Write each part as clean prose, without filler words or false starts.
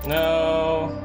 No.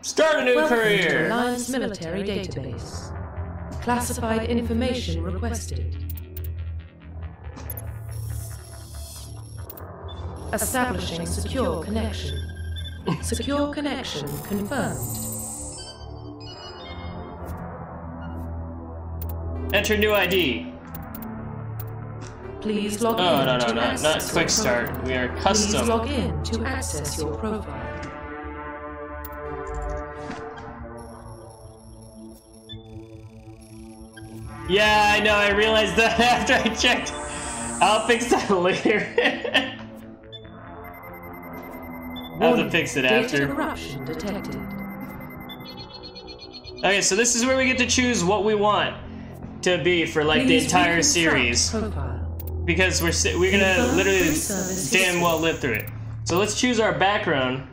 Start a new Welcome career! to Alliance Military Database. Classified information requested. Establishing secure connection. Secure connection confirmed. Enter new ID. Please log Oh, in no, to not access quick your start. profile. We are custom. Please log in to access your profile. Yeah, I know, I realized that after I checked. I'll fix that later. I'll have to fix it Data after. corruption detected. Okay, so this is where we get to choose what we want to be for like the entire series. Because we're gonna literally damn well live through it. So let's choose our background.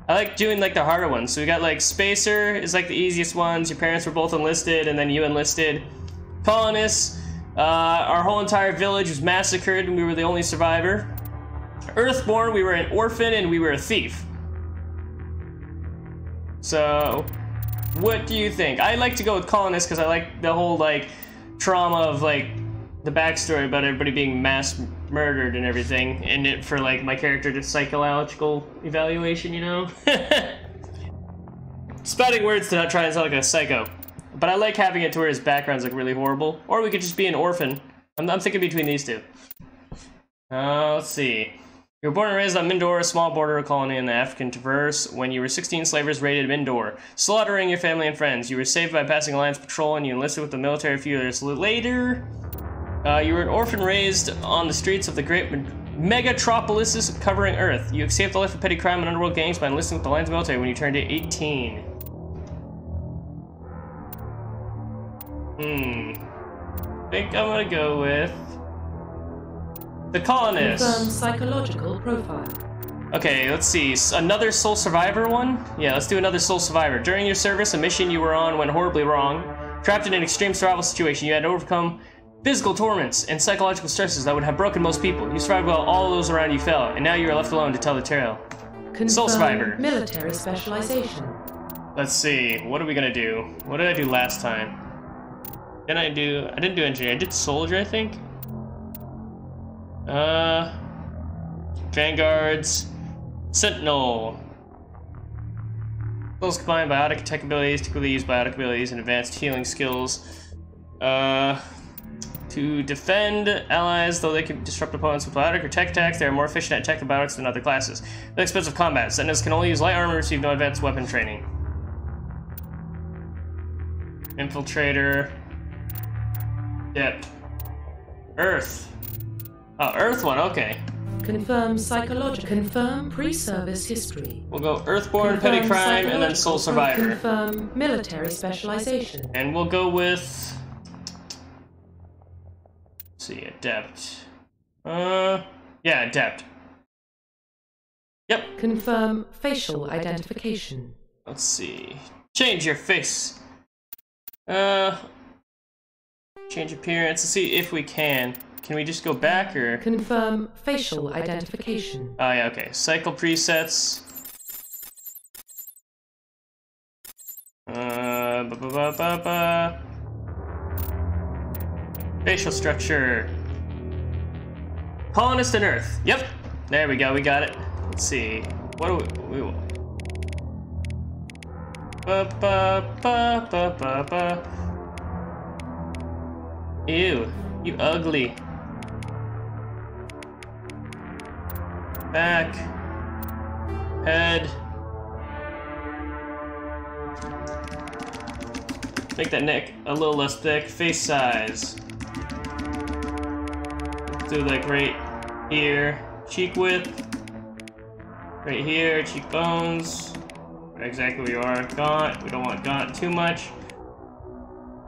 I like doing like the harder ones. So we got like Spacer is like the easiest ones. Your parents were both enlisted and then you enlisted. Colonists, our whole entire village was massacred and we were the only survivor. Earthborn, we were an orphan and we were a thief. So, what do you think? I like to go with Colonists because I like the whole like trauma of like the backstory about everybody being mass murdered and everything, and it for like my character to psychological evaluation, you know? Spouting words to not try and sound like a psycho. But I like having it to where his background's like really horrible. Or we could just be an orphan. I'm thinking between these two. Let's see. You were born and raised on Mindor, a small border colony in the African Traverse. When you were 16, slavers raided Mindor, slaughtering your family and friends. You were saved by passing Alliance patrol and you enlisted with the military a few years later. You were an orphan raised on the streets of the great megatropolises covering Earth. You escaped the life of petty crime and underworld gangs by enlisting with the Alliance military when you turned 18. I think I'm gonna go with the Colonists. Confirm psychological profile. Okay, let's see. Another Soul Survivor one? Yeah, let's do another Soul Survivor. During your service, a mission you were on went horribly wrong. Trapped in an extreme survival situation, you had to overcome physical torments and psychological stresses that would have broken most people. You survived while all those around you fell, and now you are left alone to tell the tale. Confirm Soul Survivor. Military specialization. Let's see. What are we gonna do? What did I do last time? I didn't do engineer. I did soldier, I think. Vanguards. Sentinel. Skills combine biotic attack abilities, typically use biotic abilities and advanced healing skills. To defend allies, though they can disrupt opponents with biotic or tech attacks, they are more efficient at tech and biotics than other classes. With expensive combat, Sentinels can only use light armor and receive no advanced weapon training. Infiltrator. Depth. Earth. Oh, Earth one, okay. Confirm psychological. Confirm pre-service history. We'll go Earthborn, Petty Crime, and then Soul Survivor. Confirm military specialization. And we'll go with... Let's see, Adept. Yeah, Adept. Yep. Confirm facial identification. Let's see. Change your face. Change appearance. Let's see if we can. Can we just go back or? Confirm facial identification. Oh yeah, okay. Cycle presets. Facial structure. Colonist and Earth. Yep. There we go. We got it. Let's see. What do we Ba ba ba ba ba ba. Ew, you ugly. Back. Head. Make that neck a little less thick. Face size. Do like right here. Cheek width. Right here. Cheekbones. Right exactly where you are. Gaunt. We don't want gaunt too much.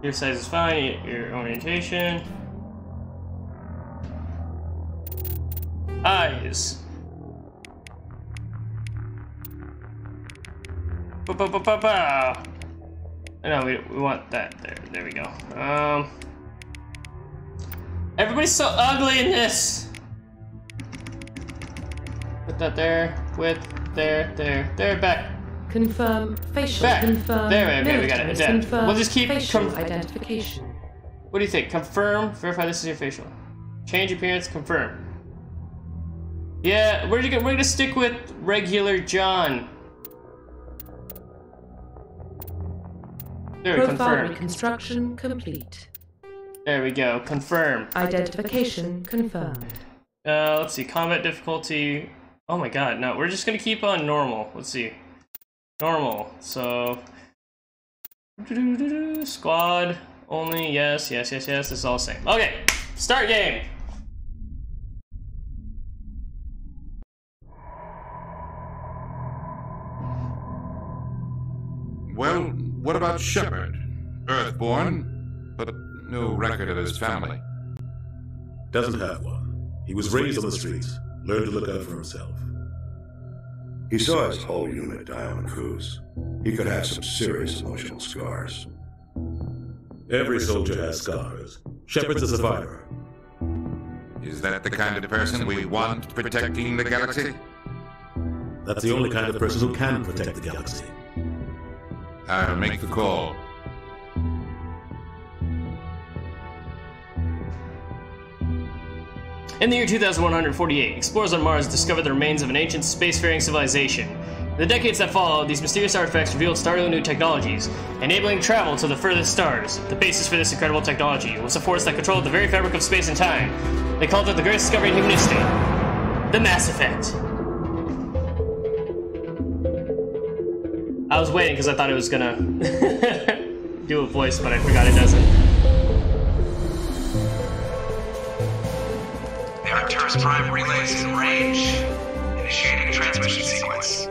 Your size is fine. Your orientation. Eyes. Ba ba ba ba ba. No, we want that there. There we go. Everybody's so ugly in this. Put that there. Width. There. Back. Confirm facial. Back. Confirm. There we got it. Confirm We'll just keep facial identification. What do you think? Confirm. Verify this is your facial. Change appearance. Confirm. Yeah, we're gonna stick with regular John. There, Profile confirm. reconstruction complete. There we go. Confirm. Identification confirmed. Let's see. Combat difficulty. Oh my god, no. We're just gonna keep on normal. Let's see. Normal. So. Squad only. Yes. This is all the same. Okay. Start game. Well, what about Shepard? Earthborn, but no record of his family. Doesn't have one. He was raised on the streets, learned to look out for himself. He saw his whole unit die on a cruise. He could have some serious emotional scars. Every soldier has scars. Shepard's a survivor. Is that the kind of person we want protecting the galaxy? That's the only kind of person who can protect the galaxy. I'll make the call. In the year 2148, explorers on Mars discovered the remains of an ancient spacefaring civilization. In the decades that followed, these mysterious artifacts revealed startling new technologies, enabling travel to the furthest stars. The basis for this incredible technology was a force that controlled the very fabric of space and time. They called it the greatest discovery in human history: the Mass Effect. I was waiting because I thought it was gonna do a voice, but I forgot it doesn't. The Arcturus Prime relays in range. Initiating transmission sequence.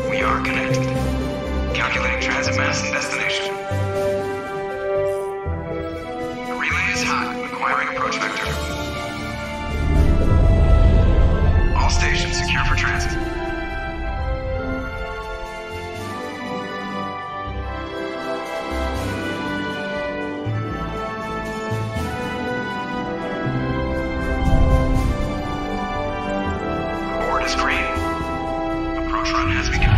We are connected. Calculating transit mass and destination. The relay is hot, acquiring approach vector. All stations secure for transit. Board is green. Approach run has begun.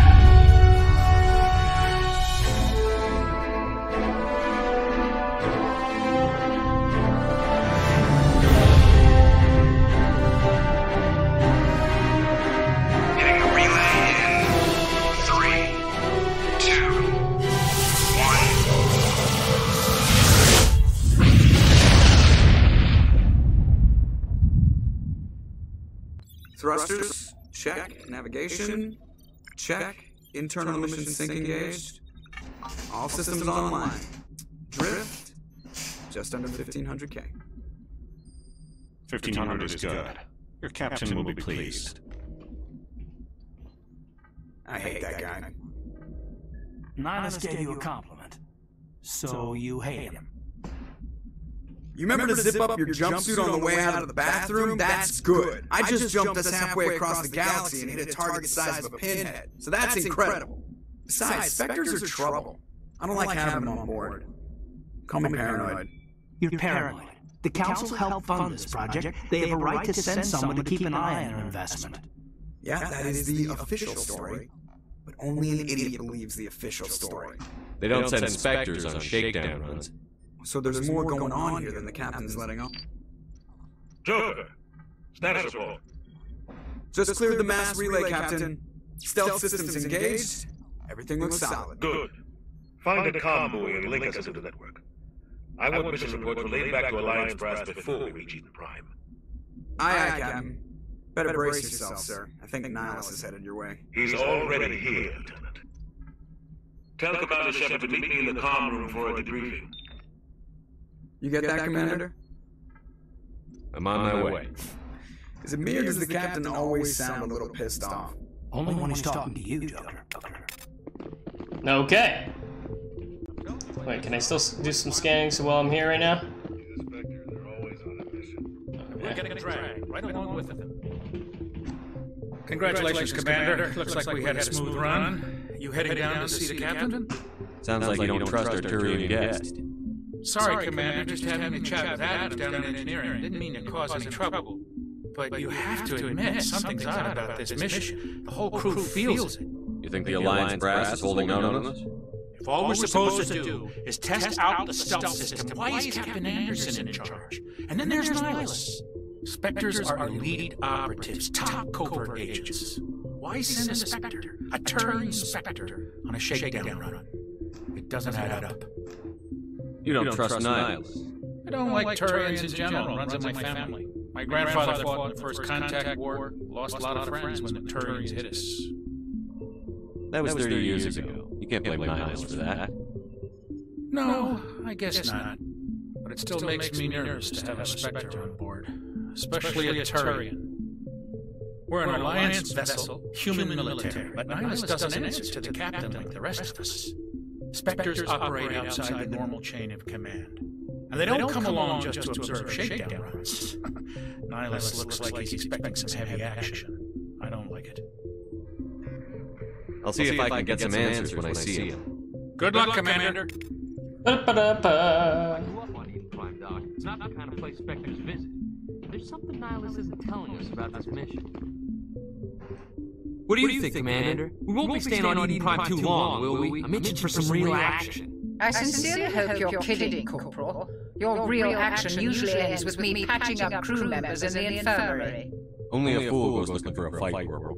Hitting the relay in 3, 2, 1. Thrusters, check. Navigation, check. Internal emission sync engaged. All systems online. Drift, just under 1500K. 1500 is good. Your captain will be pleased. I hate that guy. Nihilus gave you a compliment, so you hate him. You remember to zip up your jumpsuit on the way out of the bathroom? That's good. I just jumped us halfway across the galaxy and hit a target the size of a pinhead, so that's incredible. Besides, Spectres are trouble. I don't like having them on board. Call me paranoid. You're paranoid. The Council helped fund this project. They have a right to send someone to keep an eye on their investment. Yeah, that is the official story. But only an idiot believes the official story. They don't send Spectres on shakedown runs. So there's more going on here than the captain's letting on. Joker, status report. Just cleared the mass relay, Captain. Stealth systems engaged. Everything looks solid. Good. Find a comm buoy and link us to the network. I want mission reports relayed back to Alliance brass before we reach Eden Prime. Aye, Captain. Better brace yourself, sir. I think Nihilus is headed your way. He's already here, Lieutenant. Tell Commander Shepard to meet me in the comm room for a debriefing. You get that, Commander? I'm on my way. Is it me or does the Captain always sound a little pissed off? Only when he's talking to you, Joker. Okay. Wait, can I still do some scanning while I'm here right now? We're getting dragged right along with them. Congratulations, Commander. Looks like we had a smooth run. You heading down to see the Captain? Sounds like you don't trust our Turian guest. Sorry, Commander. Just having a chat with Adams down in engineering. Didn't mean to cause any trouble. But you have to admit, something's odd about this mission. The whole crew feels it. You think the Alliance brass is holding out on us? If all we're supposed to do is test out the stealth system, why is Captain Anderson in charge? And then there's Nihilus. Spectres are elite operatives, top covert agents. Why send a Spectre, a Turian Spectre, on a shakedown run? It doesn't add up. You don't trust Nihilus. I don't like Turians in general. Runs in my family. My grandfather fought in the First Contact War, lost a lot of friends when the Turians hit us. That was 30 years ago. You can't blame Nihilus for that. No, I guess not. But it still makes me nervous to have a Spectre on board. Especially a Turian. We're an Alliance vessel, human military, but Nihilus doesn't answer to the Captain like the rest of us. Spectres operate outside the normal chain of command. And they don't come along just to observe shakedown runs. Nihilus looks like he's expecting some heavy action. I don't like it. I'll see if I can get some answers when I see him. Good luck, Commander. I grew up on Eden Prime, Doc. It's not the kind of place Spectres visit. There's something Nihilus isn't telling us about this mission. What do you think, Commander? We won't be staying on Eden Prime too long, will we? I'm itching for some real action. I sincerely hope you're kidding, Corporal. Your real action usually ends with me patching up crew members in the infirmary. Only a fool goes looking for a fight, Corporal.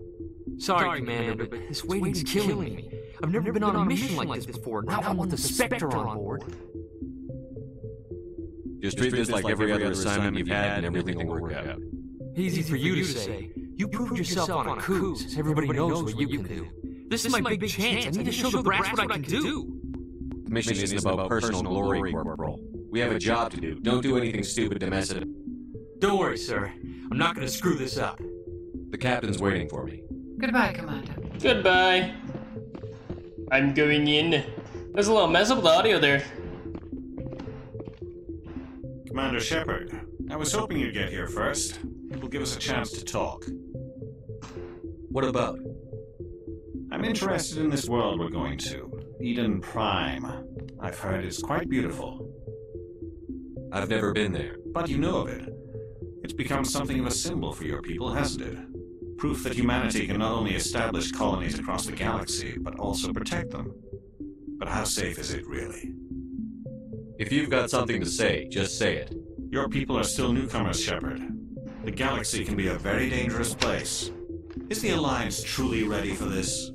Sorry, Commander, but this waiting's killing me. I've never been on a mission like this before, not one with a Spectre on board. Just treat this like every other assignment you've had and everything will work out. Easy for you to say. You proved yourself on a cruise. Everybody knows what you can do. This is my big chance. I need to show the brass what I can do. The mission isn't about personal glory, Corporal. We have a job to do. Don't do anything stupid to mess it up. Don't worry, sir. I'm not going to screw this up. The Captain's waiting for me. Goodbye, Commander. Goodbye. I'm going in. There's a little mess up with the audio there. Commander Shepard, I was hoping you'd get here first. It will give us a chance to talk. What about? I'm interested in this world we're going to. Eden Prime. I've heard it's quite beautiful. I've never been there. But you know of it. It's become something of a symbol for your people, hasn't it? Proof that humanity can not only establish colonies across the galaxy, but also protect them. But how safe is it, really? If you've got something to say, just say it. Your people are still newcomers, Shepard. The galaxy can be a very dangerous place. Is the Alliance truly ready for this?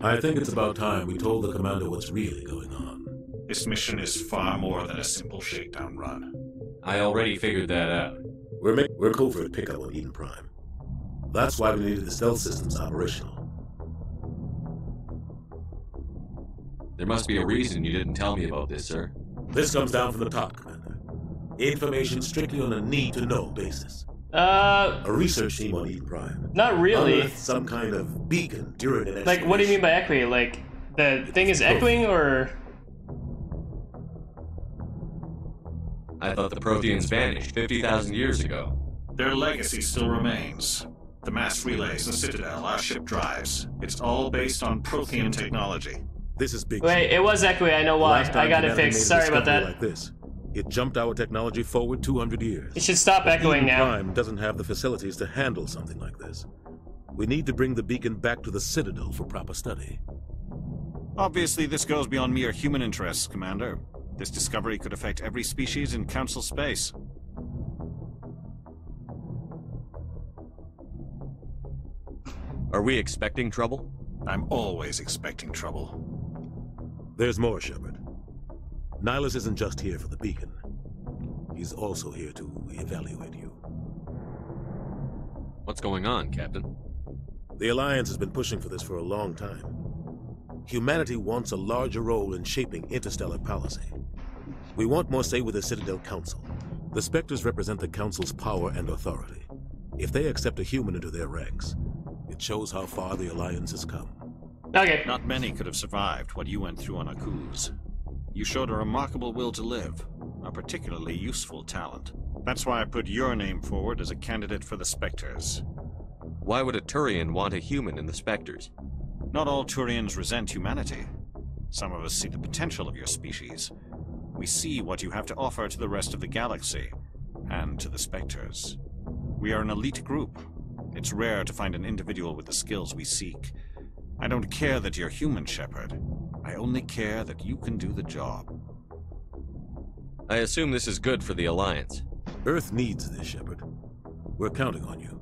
I think it's about time we told the Commander what's really going on. This mission is far more than a simple shakedown run. I already figured that out. We're covert pickup on Eden Prime. That's why we needed the stealth systems operational. There must be a reason you didn't tell me about this, sir. This comes down from the top, Commander. Information strictly on a need-to-know basis. A research team on Eden Prime. Not really. Unearthed some kind of beacon during an Like, what do you mean by echoing? Like, the thing is echoing, or...? I thought the Protheans vanished 50,000 years ago. Their legacy still remains. The mass relays, the Citadel, our ship drives. It's all based on Prothean technology. This is big. Wait, it was echoing. I know why. I got it fixed. Sorry about that. Like this. It jumped our technology forward 200 years. It should stop echoing now. Prime doesn't have the facilities to handle something like this. We need to bring the beacon back to the Citadel for proper study. Obviously, this goes beyond mere human interests, Commander. This discovery could affect every species in Council space. Are we expecting trouble? I'm always expecting trouble. There's more, Shepard. Nihilus isn't just here for the beacon. He's also here to evaluate you. What's going on, Captain? The Alliance has been pushing for this for a long time. Humanity wants a larger role in shaping interstellar policy. We want more say with the Citadel Council. The Spectres represent the Council's power and authority. If they accept a human into their ranks, it shows how far the Alliance has come. Okay. Not many could have survived what you went through on Akuz. You showed a remarkable will to live, a particularly useful talent. That's why I put your name forward as a candidate for the Spectres. Why would a Turian want a human in the Spectres? Not all Turians resent humanity. Some of us see the potential of your species. We see what you have to offer to the rest of the galaxy, and to the Spectres. We are an elite group. It's rare to find an individual with the skills we seek. I don't care that you're human, Shepard. I only care that you can do the job. I assume this is good for the Alliance. Earth needs this, Shepard. We're counting on you.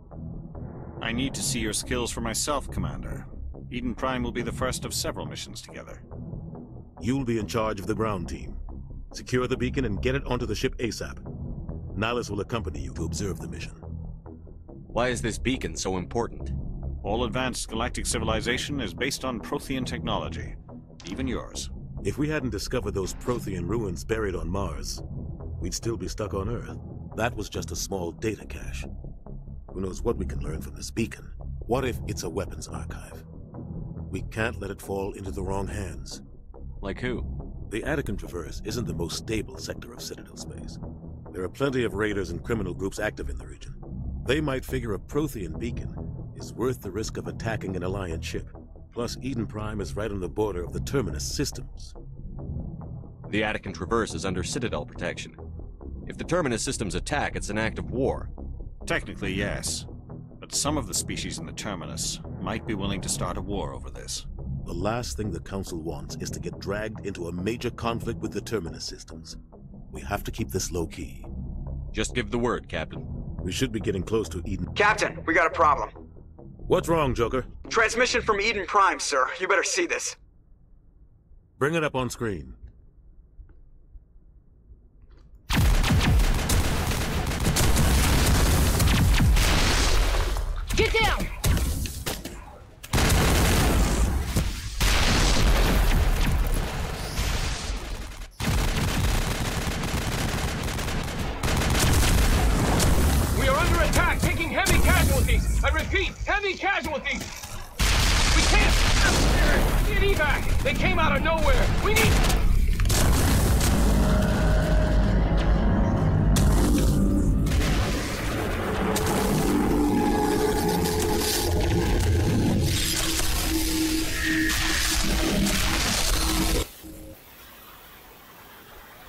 I need to see your skills for myself, Commander. Eden Prime will be the first of several missions together. You'll be in charge of the ground team. Secure the beacon and get it onto the ship ASAP. Nihilus will accompany you to observe the mission. Why is this beacon so important? All advanced galactic civilization is based on Prothean technology. Even yours. If we hadn't discovered those Prothean ruins buried on Mars, we'd still be stuck on Earth. That was just a small data cache. Who knows what we can learn from this beacon? What if it's a weapons archive? We can't let it fall into the wrong hands. Like who? The Attican Traverse isn't the most stable sector of Citadel space. There are plenty of raiders and criminal groups active in the region. They might figure a Prothean beacon is worth the risk of attacking an Alliance ship. Plus, Eden Prime is right on the border of the Terminus systems. The Attican Traverse is under Citadel protection. If the Terminus systems attack, it's an act of war. Technically, yes. But some of the species in the Terminus might be willing to start a war over this. The last thing the Council wants is to get dragged into a major conflict with the Terminus systems. We have to keep this low-key. Just give the word, Captain. We should be getting close to Eden. Captain, we got a problem. What's wrong, Joker? Transmission from Eden Prime, sir. You better see this. Bring it up on screen. Get down! We are under attack, taking heavy casualties. I repeat, heavy casualties. We can't get evac. They came out of nowhere. We need...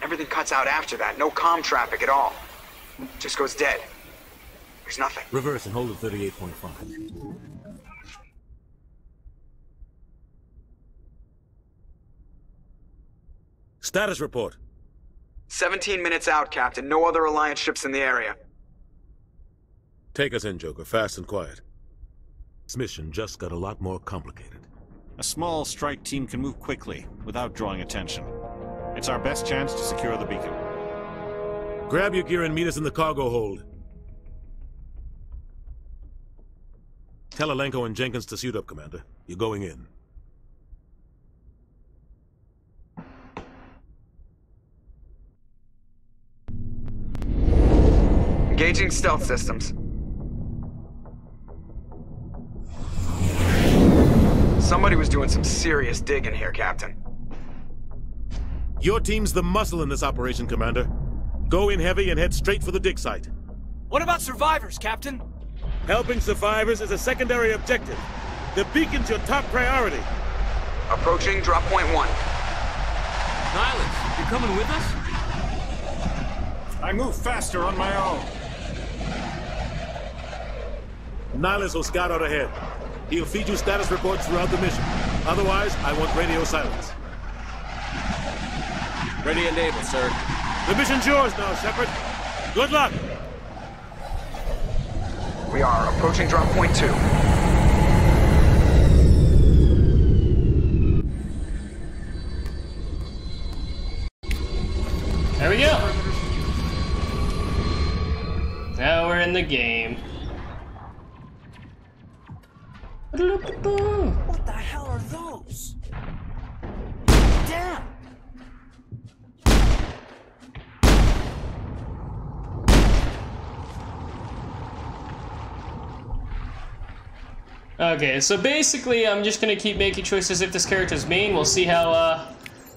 Everything cuts out after that. No comm traffic at all. Just goes dead. There's nothing. Reverse and hold at 38.5. Status report. 17 minutes out, Captain. No other Alliance ships in the area. Take us in, Joker. Fast and quiet. This mission just got a lot more complicated. A small strike team can move quickly, without drawing attention. It's our best chance to secure the beacon. Grab your gear and meet us in the cargo hold. Tell Alenko and Jenkins to suit up, Commander. You're going in. Engaging stealth systems. Somebody was doing some serious digging here, Captain. Your team's the muscle in this operation, Commander. Go in heavy and head straight for the dig site. What about survivors, Captain? Helping survivors is a secondary objective. The beacon's your top priority. Approaching drop point 1. Nihilus, you coming with us? I move faster on my own. Nihilus will scout out ahead. He'll feed you status reports throughout the mission. Otherwise, I want radio silence. Ready and able, sir. The mission's yours now, Shepard. Good luck! We are approaching drop point 2. What the hell are those? Damn! Okay, so basically I'm just gonna keep making choices if this character's main. We'll see how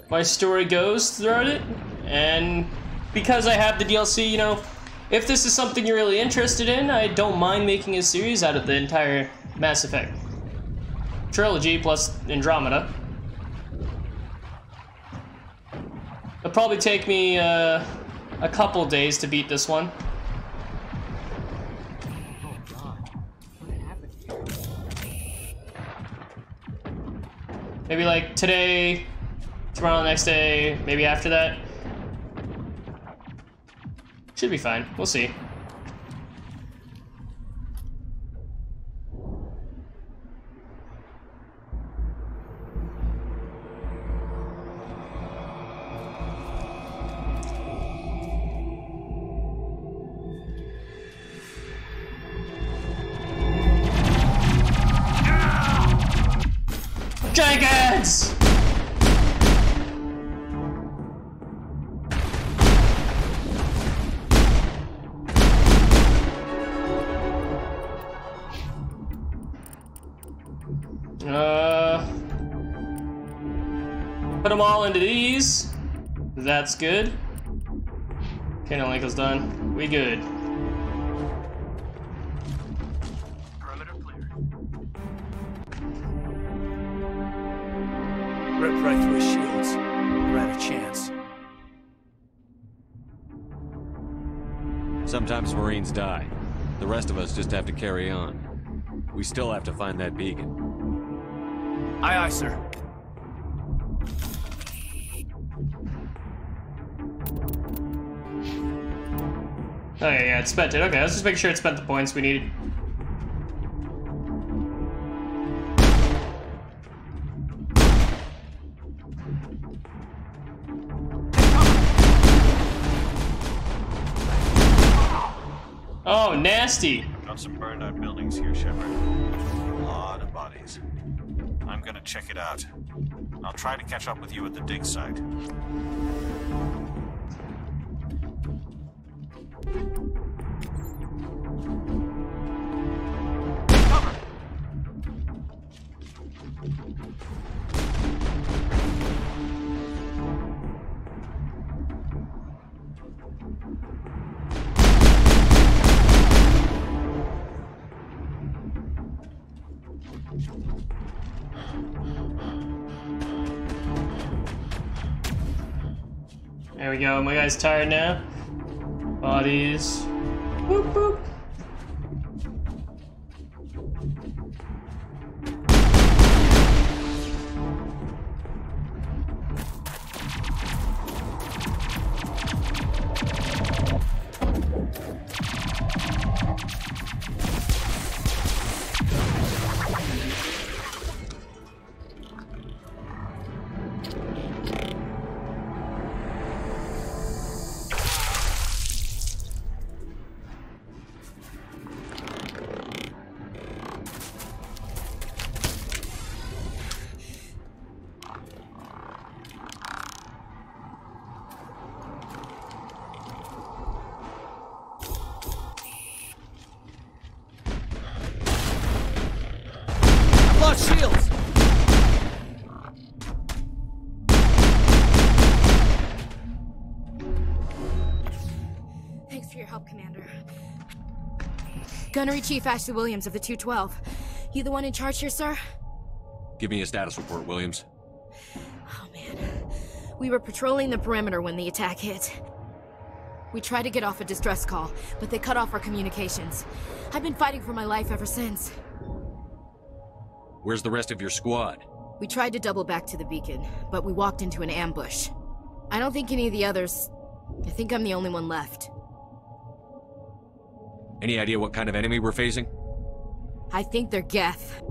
my story goes throughout it. And because I have the DLC, you know, if this is something you're really interested in, I don't mind making a series out of the entire Mass Effect trilogy plus Andromeda. It'll probably take me a couple days to beat this one. Maybe like today, tomorrow, the next day, maybe after that. Should be fine. We'll see. Jenkins! Put them all into these. That's good. Cannon link is done. We good. Perimeter clear. Ripped right through his shields. We're out of chance. Sometimes Marines die. The rest of us just have to carry on. We still have to find that beacon. Aye, aye, sir. Okay, yeah, it spent it. Okay, let's just make sure it spent the points we needed. Oh, nasty. Got some burned out buildings here, Shepard. A lot of bodies. I'm gonna check it out. I'll try to catch up with you at the dig site. There we go. My guy's tired now. Bodies. Boop, boop. Shields! Thanks for your help, Commander. Gunnery Chief Ashley Williams of the 212. You the one in charge here, sir? Give me a status report, Williams. Oh, man. We were patrolling the perimeter when the attack hit. We tried to get off a distress call, but they cut off our communications. I've been fighting for my life ever since. Where's the rest of your squad? We tried to double back to the beacon, but we walked into an ambush. I don't think any of the others... I think I'm the only one left. Any idea what kind of enemy we're facing? I think they're Geth.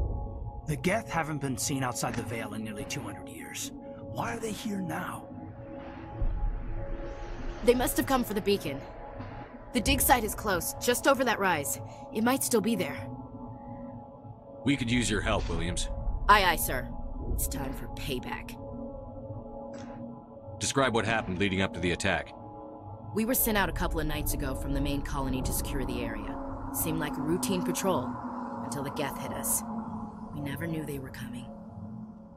The Geth haven't been seen outside the Veil in nearly 200 years. Why are they here now? They must have come for the beacon. The dig site is close, just over that rise. It might still be there. We could use your help, Williams. Aye, aye, sir. It's time for payback. Describe what happened leading up to the attack. We were sent out a couple of nights ago from the main colony to secure the area. Seemed like a routine patrol, until the Geth hit us. We never knew they were coming.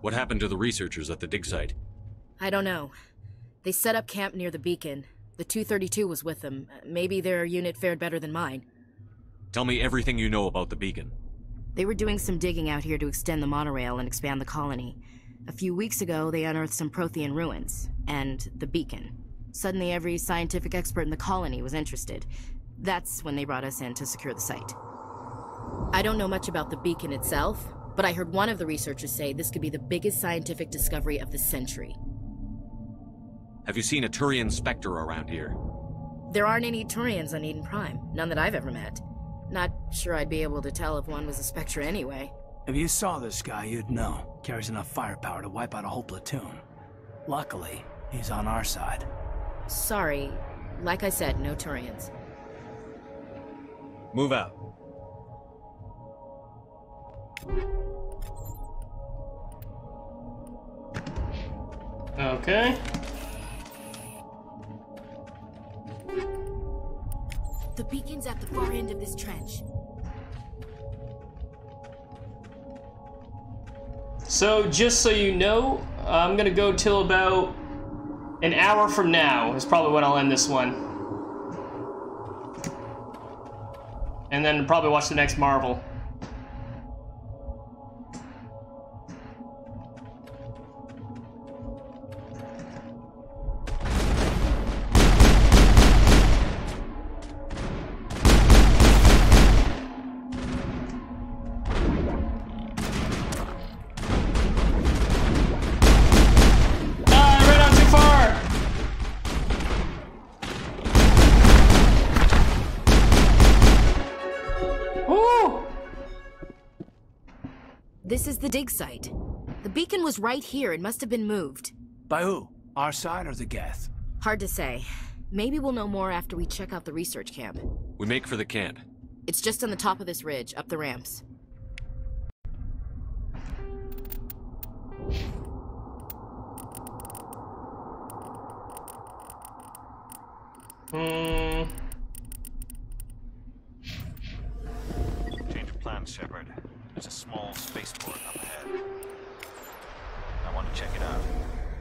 What happened to the researchers at the dig site? I don't know. They set up camp near the beacon. The 232 was with them. Maybe their unit fared better than mine. Tell me everything you know about the beacon. They were doing some digging out here to extend the monorail and expand the colony. A few weeks ago, they unearthed some Prothean ruins, and the beacon. Suddenly, every scientific expert in the colony was interested. That's when they brought us in to secure the site. I don't know much about the beacon itself, but I heard one of the researchers say this could be the biggest scientific discovery of the century. Have you seen a Turian Spectre around here? There aren't any Turians on Eden Prime, none that I've ever met. Not sure I'd be able to tell if one was a Spectre anyway. If you saw this guy, you'd know. Carries enough firepower to wipe out a whole platoon. Luckily, he's on our side. Sorry. Like I said, no Turians. Move out. Okay. The beacon's at the far end of this trench. So, just so you know, I'm gonna go till about an hour from now is probably when I'll end this one. And then probably watch the next Marvel. This is the dig site. The beacon was right here. It must have been moved. By who? Our side or the Geth? Hard to say. Maybe we'll know more after we check out the research camp. We make for the camp. It's just on the top of this ridge, up the ramps. Change of plans, Shepard. There's a small spaceport up ahead. I want to check it out.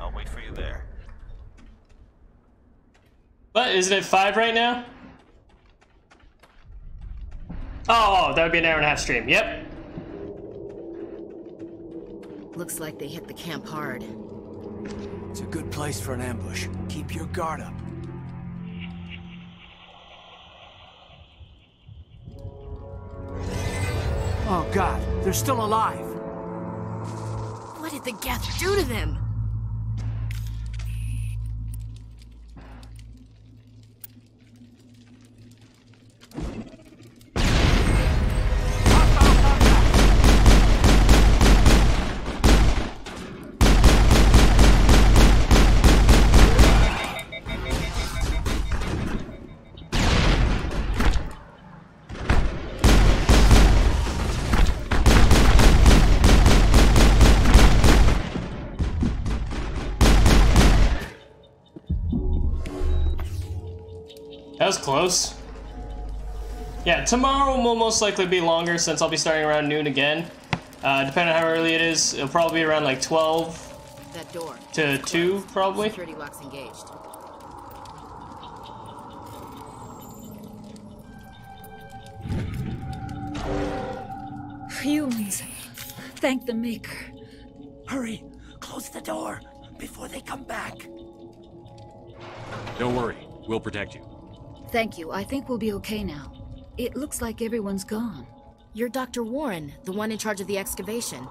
I'll wait for you there. What? Isn't it 5 right now? Oh, that would be an hour and a half stream. Yep. Looks like they hit the camp hard. It's a good place for an ambush. Keep your guard up. Oh God, they're still alive. What did the Geth do to them? That was close. Yeah, tomorrow will most likely be longer since I'll be starting around noon again. Depending on how early it is, it'll probably be around like 12 that door to 2, probably. Security locks engaged. Humans. Thank the Maker. Hurry, close the door before they come back. Don't worry, we'll protect you. Thank you. I think we'll be okay now. It looks like everyone's gone. You're Dr. Warren, the one in charge of the excavation.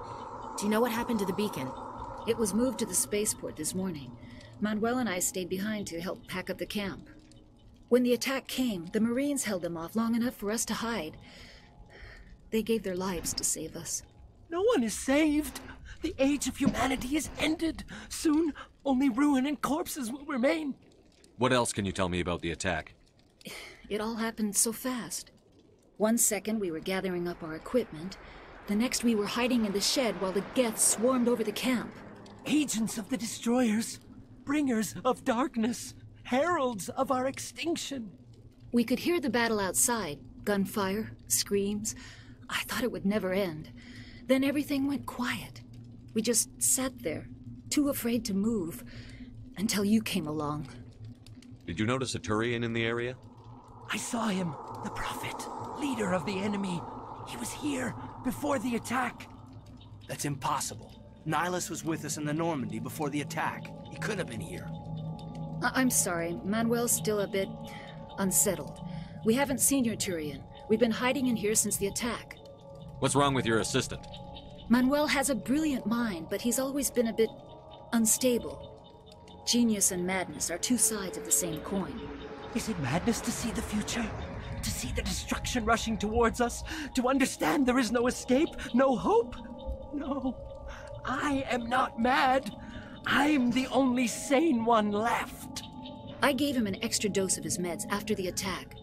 Do you know what happened to the beacon? It was moved to the spaceport this morning. Manuel and I stayed behind to help pack up the camp. When the attack came, the Marines held them off long enough for us to hide. They gave their lives to save us. No one is saved. The age of humanity is ended. Soon, only ruin and corpses will remain. What else can you tell me about the attack? It all happened so fast. 1 second we were gathering up our equipment. The next we were hiding in the shed while the Geth swarmed over the camp. Agents of the destroyers, bringers of darkness, heralds of our extinction. We could hear the battle outside. Gunfire, screams. I thought it would never end. Then everything went quiet. We just sat there, too afraid to move, until you came along. Did you notice a Turian in the area? I saw him, the Prophet, leader of the enemy. He was here before the attack. That's impossible. Nihilus was with us in the Normandy before the attack. He couldn't have been here. I'm sorry. Manuel's still a bit unsettled. We haven't seen your Turian. We've been hiding in here since the attack. What's wrong with your assistant? Manuel has a brilliant mind, but he's always been a bit unstable. Genius and madness are two sides of the same coin. Is it madness to see the future? To see the destruction rushing towards us? To understand there is no escape? No hope? No. I am not mad. I'm the only sane one left. I gave him an extra dose of his meds after the attack.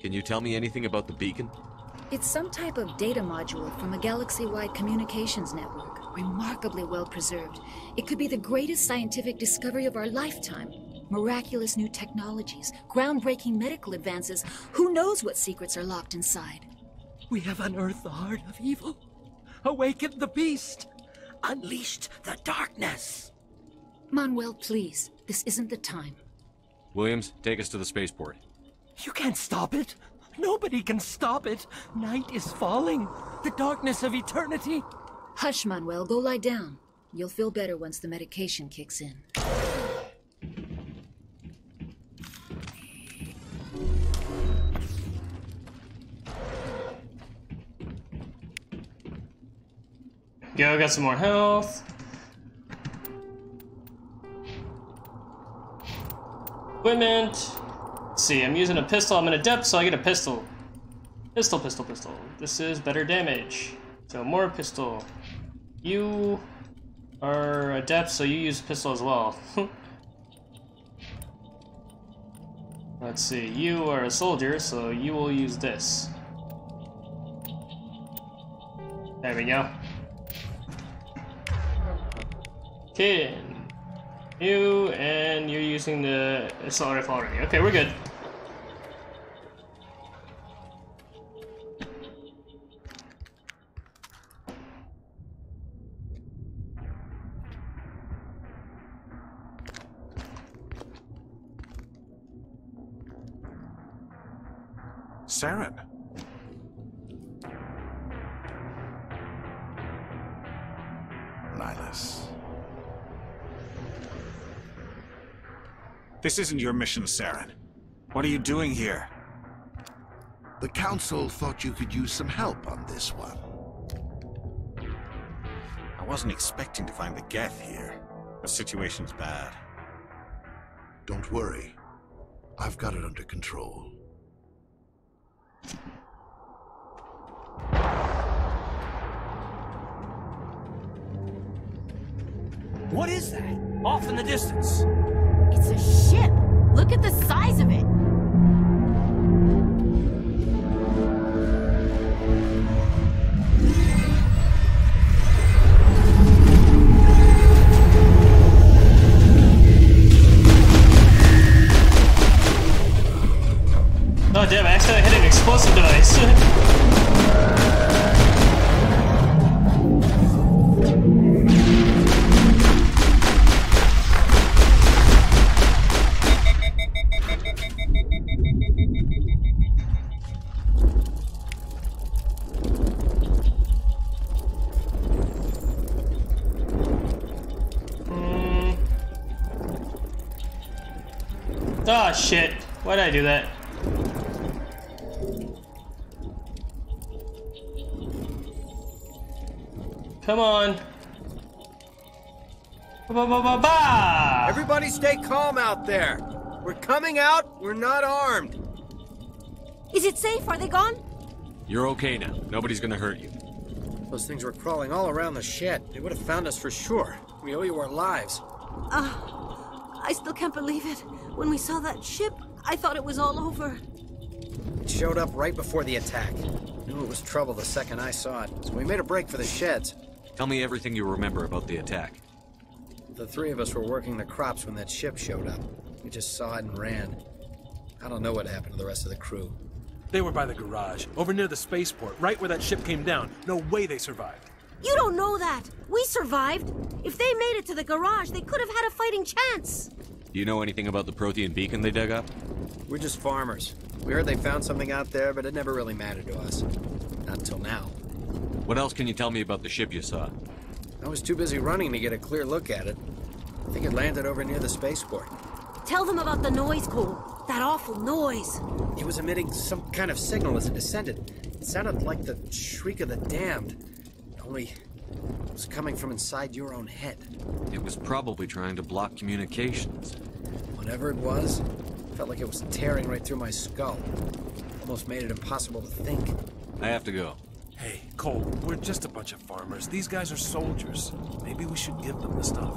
Can you tell me anything about the beacon? It's some type of data module from a galaxy-wide communications network, remarkably well preserved. It could be the greatest scientific discovery of our lifetime. Miraculous new technologies, groundbreaking medical advances. Who knows what secrets are locked inside? We have unearthed the heart of evil, awakened the beast, unleashed the darkness. Manuel, please, this isn't the time. Williams, take us to the spaceport. You can't stop it. Nobody can stop it. Night is falling. The darkness of eternity. Hush, Manuel. Go lie down. You'll feel better once the medication kicks in. Go, got some more health. Equipment. Let's see, I'm using a pistol. I'm an adept, so I get a pistol. Pistol, pistol, pistol. This is better damage. So more pistol. You are adept, so you use pistol as well. Let's see, you are a soldier, so you will use this. There we go. Okay. You, and you're using the assault rifle already. Okay, we're good. Saren. Nihilus. This isn't your mission, Saren. What are you doing here? The Council thought you could use some help on this one. I wasn't expecting to find the Geth here. The situation's bad. Don't worry. I've got it under control. What is that? Off in the distance. It's a ship. Look at the size of it. Oh damn, I accidentally hit an explosive device. Oh shit, why did I do that? Come on. Ba-ba-ba-ba-ba! Everybody stay calm out there. We're coming out, we're not armed. Is it safe? Are they gone? You're okay now. Nobody's gonna hurt you. Those things were crawling all around the shed. They would have found us for sure. We owe you our lives. I still can't believe it. When we saw that ship, I thought it was all over. It showed up right before the attack. Knew it was trouble the second I saw it, so we made a break for the sheds. Tell me everything you remember about the attack. The three of us were working the crops when that ship showed up. We just saw it and ran. I don't know what happened to the rest of the crew. They were by the garage, over near the spaceport, right where that ship came down. No way they survived. You don't know that. We survived. If they made it to the garage, they could have had a fighting chance. Do you know anything about the Prothean beacon they dug up? We're just farmers. We heard they found something out there, but it never really mattered to us. Not until now. What else can you tell me about the ship you saw? I was too busy running to get a clear look at it. I think it landed over near the spaceport. Tell them about the noise, Cole. That awful noise. It was emitting some kind of signal as it descended. It sounded like the shriek of the damned. Only it was coming from inside your own head. It was probably trying to block communications. Whatever it was, felt like it was tearing right through my skull. Almost made it impossible to think. I have to go. Hey, Cole, we're just a bunch of farmers. These guys are soldiers. Maybe we should give them the stuff.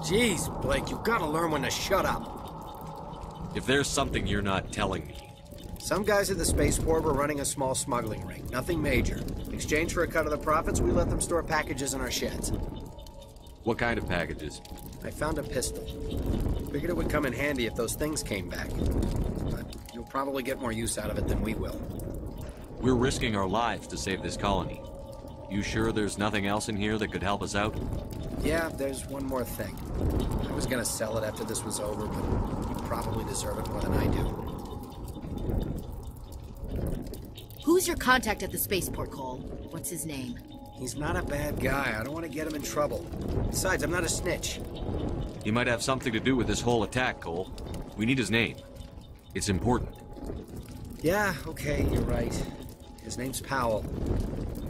Jeez, Blake, you've got to learn when to shut up. If there's something you're not telling me. Some guys at the spaceport were running a small smuggling ring. Nothing major. In exchange for a cut of the profits, we let them store packages in our sheds. What kind of packages? I found a pistol. Figured it would come in handy if those things came back. But you'll probably get more use out of it than we will. We're risking our lives to save this colony. You sure there's nothing else in here that could help us out? Yeah, there's one more thing. I was gonna sell it after this was over, but you probably deserve it more than I do. Who's your contact at the spaceport, Cole? What's his name? He's not a bad guy. I don't want to get him in trouble. Besides, I'm not a snitch. He might have something to do with this whole attack, Cole. We need his name. It's important. Yeah, okay, you're right. His name's Powell.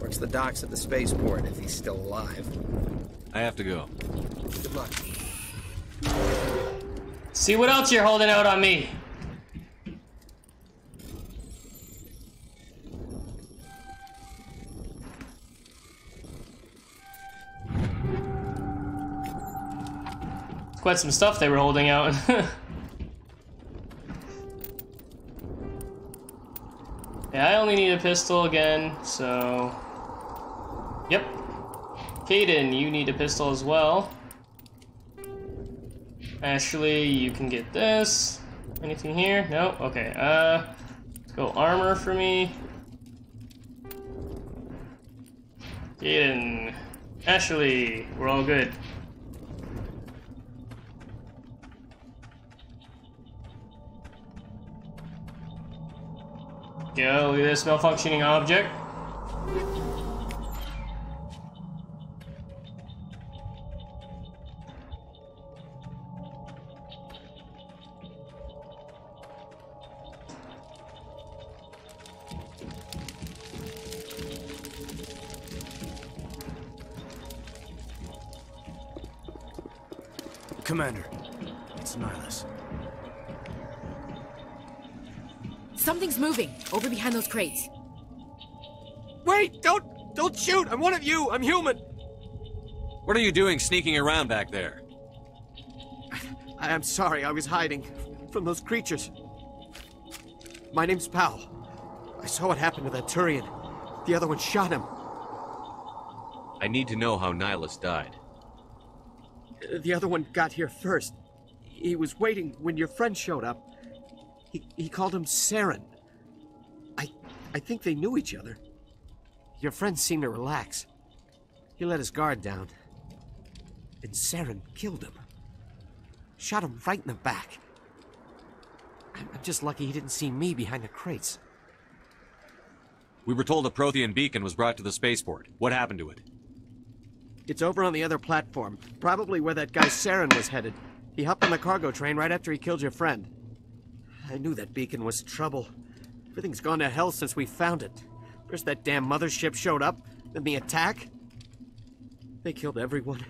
Works the docks at the spaceport, if he's still alive. I have to go. Good luck. See what else you're holding out on me. Quite some stuff they were holding out. Yeah, I only need a pistol again, so... Yep. Caden, you need a pistol as well. Ashley, you can get this. Anything here? No? Okay, let's go armor for me. Caden. Ashley, we're all good. Go, look at this malfunctioning object. Commander, it's Nihilus. Something's moving over behind those crates. Wait! Don't shoot! I'm one of you! I'm human! What are you doing sneaking around back there? I'm sorry, I was hiding from those creatures. My name's Powell. I saw what happened to that Turian. The other one shot him. I need to know how Nihilus died. The other one got here first. He was waiting when your friend showed up. He called him Saren. I think they knew each other. Your friend seemed to relax. He let his guard down. And Saren killed him. Shot him right in the back. I'm just lucky he didn't see me behind the crates. We were told a Prothean beacon was brought to the spaceport. What happened to it? It's over on the other platform. Probably where that guy Saren was headed. He hopped on the cargo train right after he killed your friend. I knew that beacon was trouble. Everything's gone to hell since we found it. First that damn mothership showed up, then the attack. They killed everyone.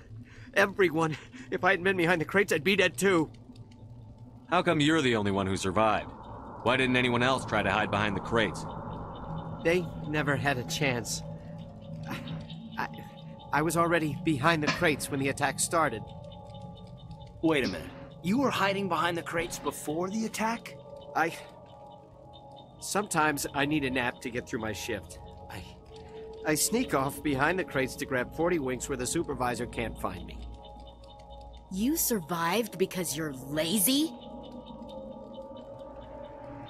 Everyone. If I hadn't been behind the crates, I'd be dead too. How come you're the only one who survived? Why didn't anyone else try to hide behind the crates? They never had a chance. I was already behind the crates when the attack started. Wait a minute. You were hiding behind the crates before the attack? Sometimes I need a nap to get through my shift. I sneak off behind the crates to grab 40 winks where the supervisor can't find me. You survived because you're lazy?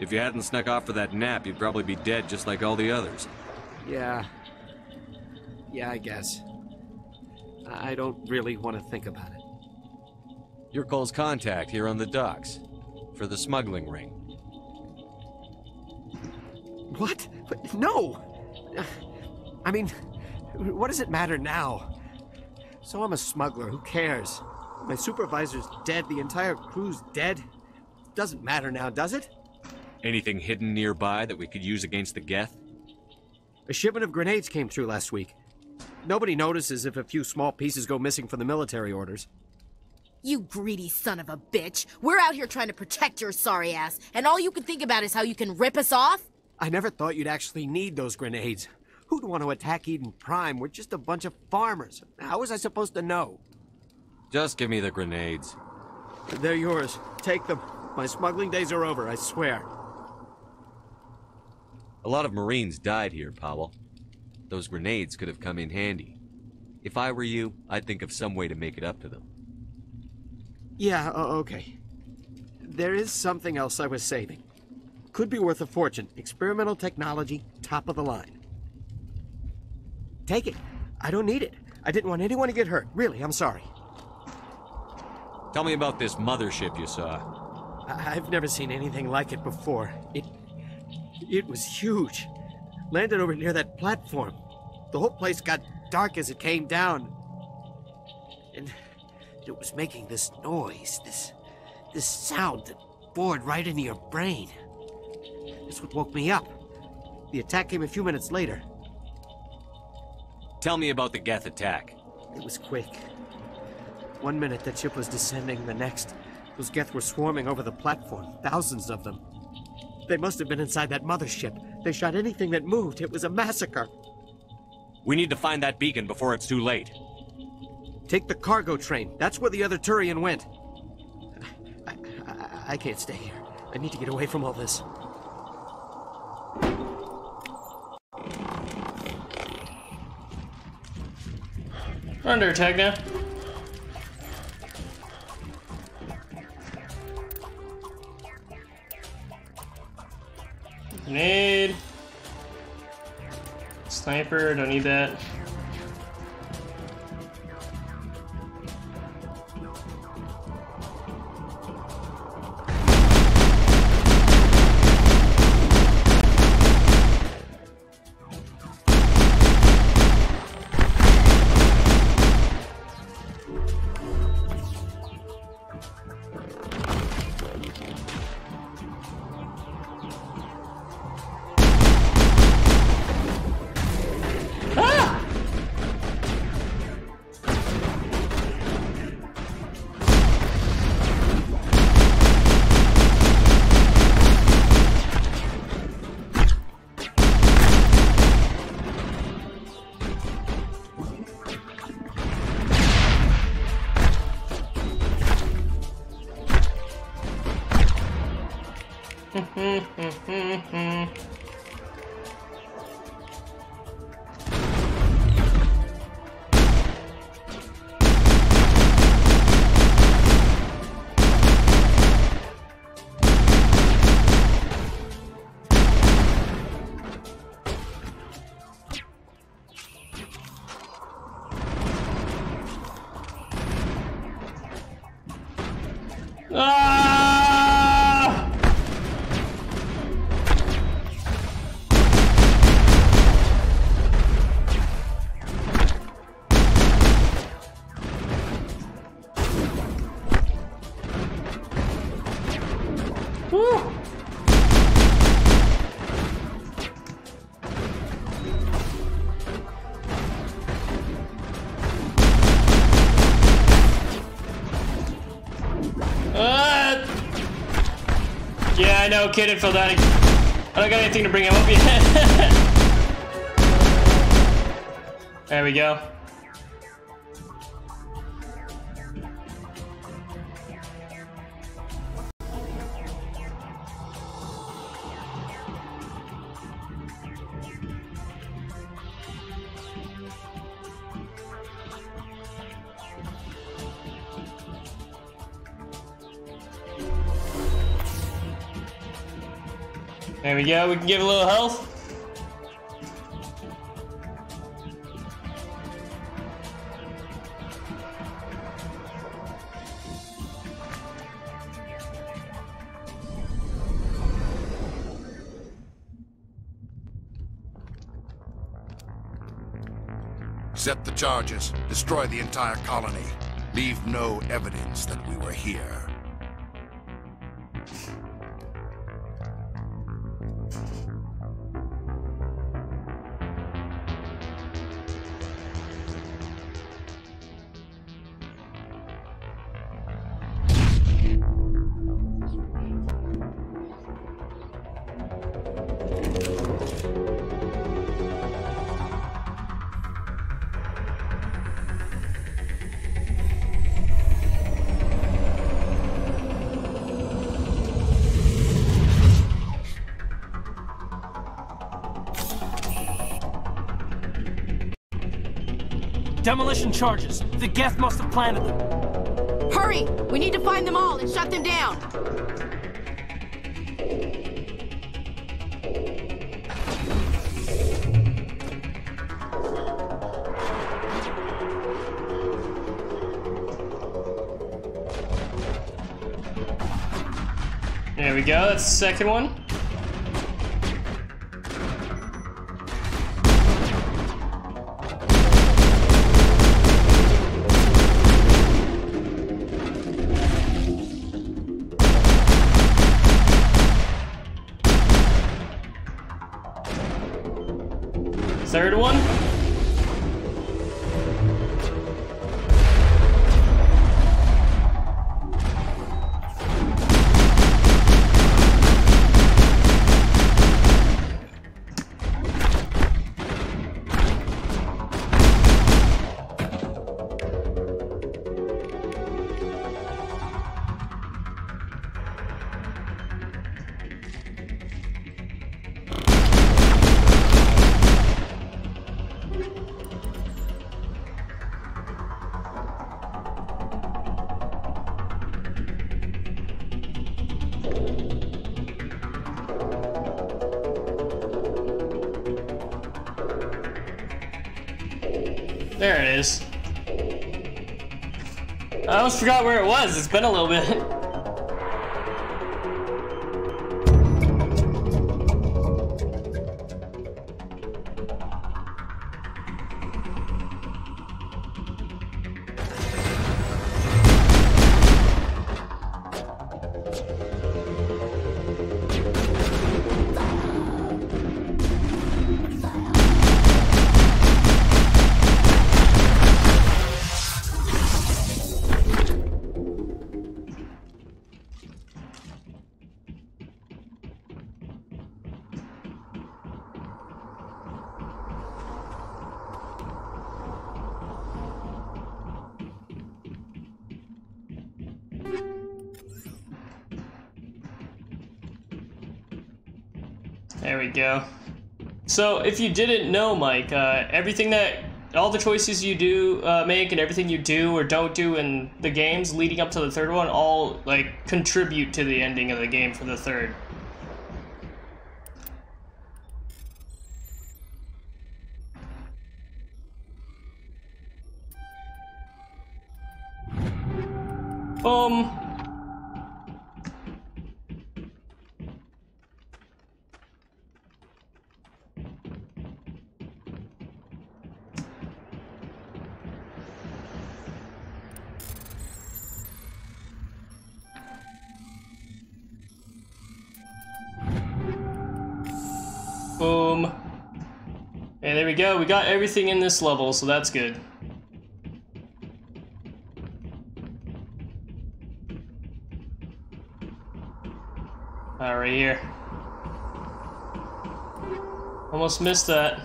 If you hadn't snuck off for that nap, you'd probably be dead just like all the others. Yeah, I guess. I don't really want to think about it. You're Cole's contact here on the docks. For the smuggling ring. What? No! I mean, what does it matter now? So I'm a smuggler, who cares? My supervisor's dead, the entire crew's dead. Doesn't matter now, does it? Anything hidden nearby that we could use against the Geth? A shipment of grenades came through last week. Nobody notices if a few small pieces go missing from the military orders. You greedy son of a bitch. We're out here trying to protect your sorry ass, and all you can think about is how you can rip us off? I never thought you'd actually need those grenades. Who'd want to attack Eden Prime? We're just a bunch of farmers. How was I supposed to know? Just give me the grenades. They're yours. Take them. My smuggling days are over, I swear. A lot of Marines died here, Powell. Those grenades could have come in handy. If I were you, I'd think of some way to make it up to them. Yeah, okay. There is something else I was saving. Could be worth a fortune. Experimental technology, top of the line. Take it. I don't need it. I didn't want anyone to get hurt. Really, I'm sorry. Tell me about this mothership you saw. I've never seen anything like it before. It was huge. Landed over near that platform. The whole place got dark as it came down. And it was making this noise, this sound that bored right into your brain. It's what woke me up. The attack came a few minutes later. Tell me about the Geth attack. It was quick. 1 minute that ship was descending, the next, those Geth were swarming over the platform, thousands of them. They must have been inside that mothership. They shot anything that moved. It was a massacre. We need to find that beacon before it's too late. Take the cargo train. That's where the other Turian went. I can't stay here. I need to get away from all this. Under Techna. Grenade. Sniper, don't need that. Yeah, I know, kid and FalloutFenatic. I don't got anything to bring him up yet. There we go. There we go, we can give a little health. Set the charges. Destroy the entire colony. Leave no evidence that we were here. Demolition charges. The Geth must have planted them. Hurry! We need to find them all and shut them down. There we go, that's the second one. Third one. There it is. I almost forgot where it was. It's been a little bit. There we go. So, if you didn't know, Mike, all the choices you do make and everything you do or don't do in the games leading up to the third one all, like, contribute to the ending of the game for the third. Boom. And there we go. We got everything in this level, so that's good. Right here. Almost missed that.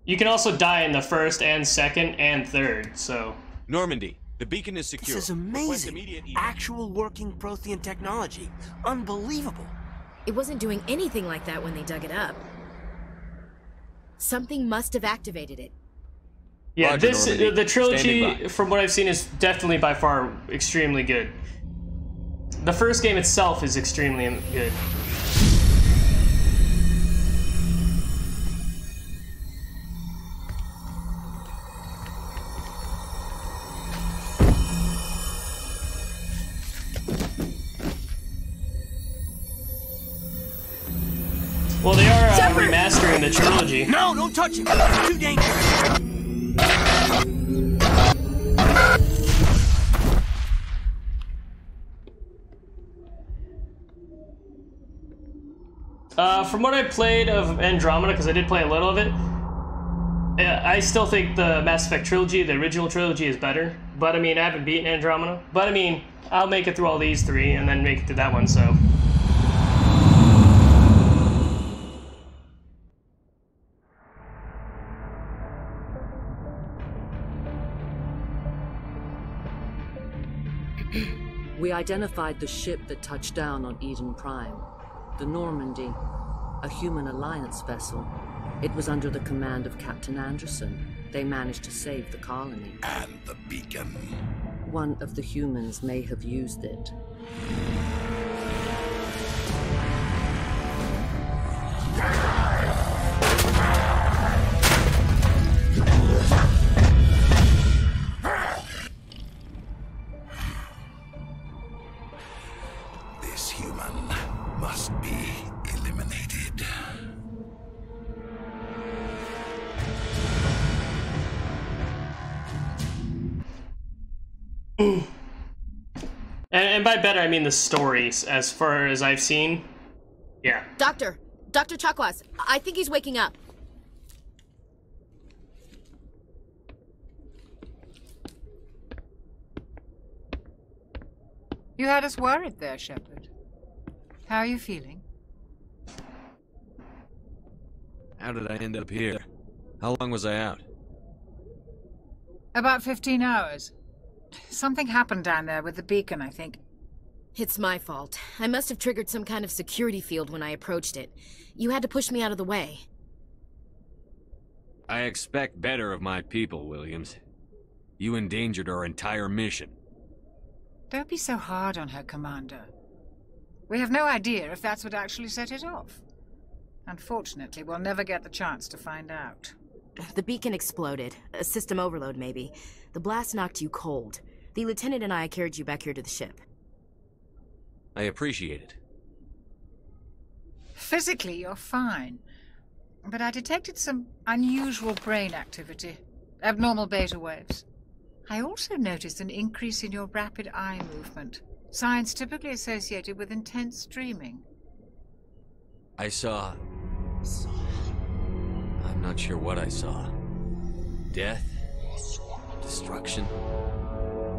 You can also die in the first and second and third, so... Normandy, the beacon is secure. This is amazing. Actual working Prothean technology. Unbelievable. It wasn't doing anything like that when they dug it up. Something must have activated it. Yeah, Roger, this Normandy. the trilogy, Standing by. from what I've seen, is definitely by far extremely good. The first game itself is extremely good. Well, they are remastering the trilogy. No, don't touch him. It's too dangerous. From what I played of Andromeda, because I did play a little of it, I still think the Mass Effect trilogy, the original trilogy, is better. But I mean, I haven't beaten Andromeda. But I mean, I'll make it through all these three and then make it through that one, so. We identified the ship that touched down on Eden Prime, the Normandy, a human alliance vessel. It was under the command of Captain Anderson. They managed to save the colony. And the beacon. One of the humans may have used it. This human must be eliminated. And by better, I mean the stories, as far as I've seen. Yeah. Dr. Chakwas, I think he's waking up. You had us worried there, Shepard. How are you feeling? How did I end up here? How long was I out? About 15 hours. Something happened down there with the beacon, I think. It's my fault. I must have triggered some kind of security field when I approached it. You had to push me out of the way. I expect better of my people, Williams. You endangered our entire mission. Don't be so hard on her, Commander. We have no idea if that's what actually set it off. Unfortunately, we'll never get the chance to find out. The beacon exploded. A system overload, maybe. The blast knocked you cold. The lieutenant and I carried you back here to the ship. I appreciate it. Physically, you're fine. But I detected some unusual brain activity. Abnormal beta waves. I also noticed an increase in your rapid eye movement. Signs typically associated with intense dreaming. I saw... I'm not sure what I saw. Death? Destruction?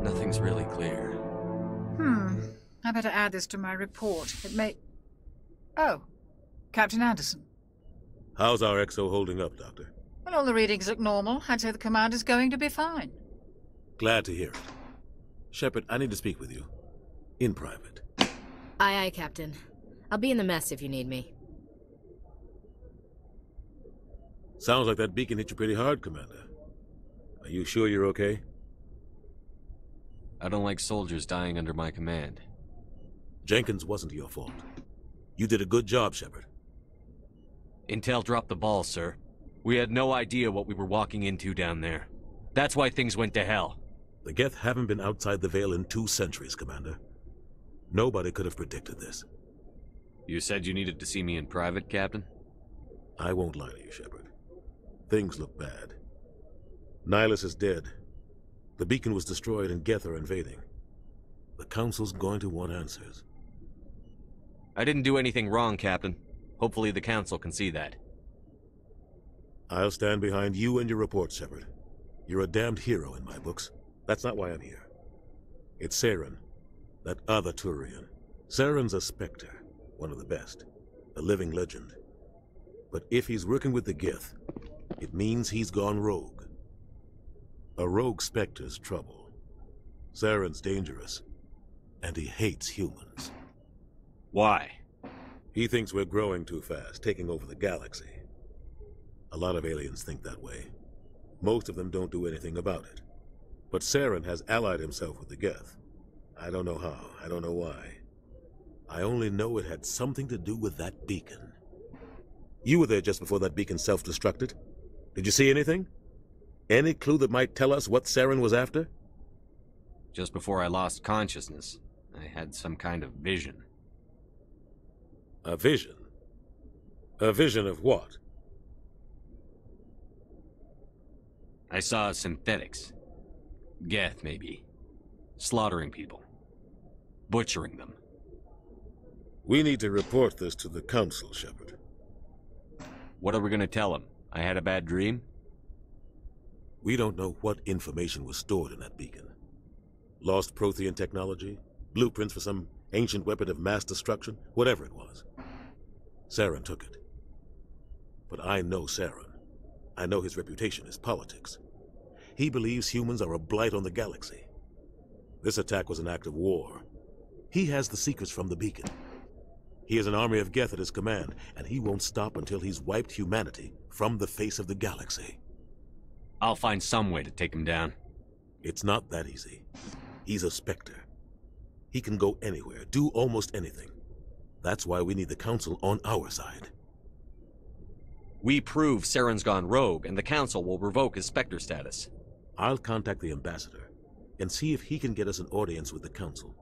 Nothing's really clear. I better add this to my report. It may... Oh, Captain Anderson. How's our XO holding up, Doctor? Well, all the readings look normal. I'd say the commander's going to be fine. Glad to hear it. Shepard, I need to speak with you. In private. Aye, aye, Captain. I'll be in the mess if you need me. Sounds like that beacon hit you pretty hard, Commander. Are you sure you're okay? I don't like soldiers dying under my command. Jenkins wasn't your fault. You did a good job, Shepard. Intel dropped the ball, sir. We had no idea what we were walking into down there. That's why things went to hell. The Geth haven't been outside the Veil in 2 centuries, Commander. Nobody could have predicted this. You said you needed to see me in private, Captain? I won't lie to you, Shepard. Things look bad. Nihilus is dead. The beacon was destroyed and Geth are invading. The Council's going to want answers. I didn't do anything wrong, Captain. Hopefully the Council can see that. I'll stand behind you and your report, Shepard. You're a damned hero in my books. That's not why I'm here. It's Saren, that other Turian. Saren's a Spectre, one of the best, a living legend. But if he's working with the Geth, it means he's gone rogue. A rogue Spectre's trouble. Saren's dangerous, and he hates humans. Why? He thinks we're growing too fast, taking over the galaxy. A lot of aliens think that way. Most of them don't do anything about it. But Saren has allied himself with the Geth. I don't know how, I don't know why. I only know it had something to do with that beacon. You were there just before that beacon self-destructed. Did you see anything? Any clue that might tell us what Saren was after? Just before I lost consciousness, I had some kind of vision. A vision? A vision of what? I saw synthetics. Geth, maybe. Slaughtering people. Butchering them. We need to report this to the Council, Shepard. What are we gonna tell them? I had a bad dream? We don't know what information was stored in that beacon. Lost Prothean technology? Blueprints for some ancient weapon of mass destruction? Whatever it was. Saren took it. But I know Saren. I know his reputation is politics. He believes humans are a blight on the galaxy. This attack was an act of war. He has the secrets from the beacon. He has an army of Geth at his command, and he won't stop until he's wiped humanity from the face of the galaxy. I'll find some way to take him down. It's not that easy. He's a Spectre. He can go anywhere, do almost anything. That's why we need the Council on our side. We prove Saren's gone rogue, and the Council will revoke his Spectre status. I'll contact the Ambassador and see if he can get us an audience with the Council.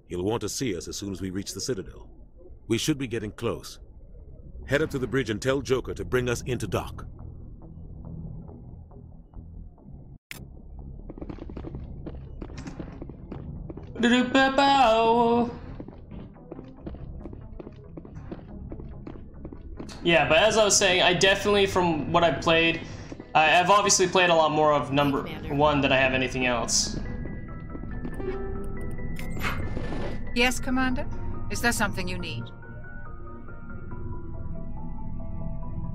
He'll want to see us as soon as we reach the Citadel. We should be getting close. Head up to the bridge and tell Joker to bring us into dock. Yeah, but as I was saying, I definitely, from what I've played, I've obviously played a lot more of number 1 than I have anything else. Yes, Commander? Is there something you need?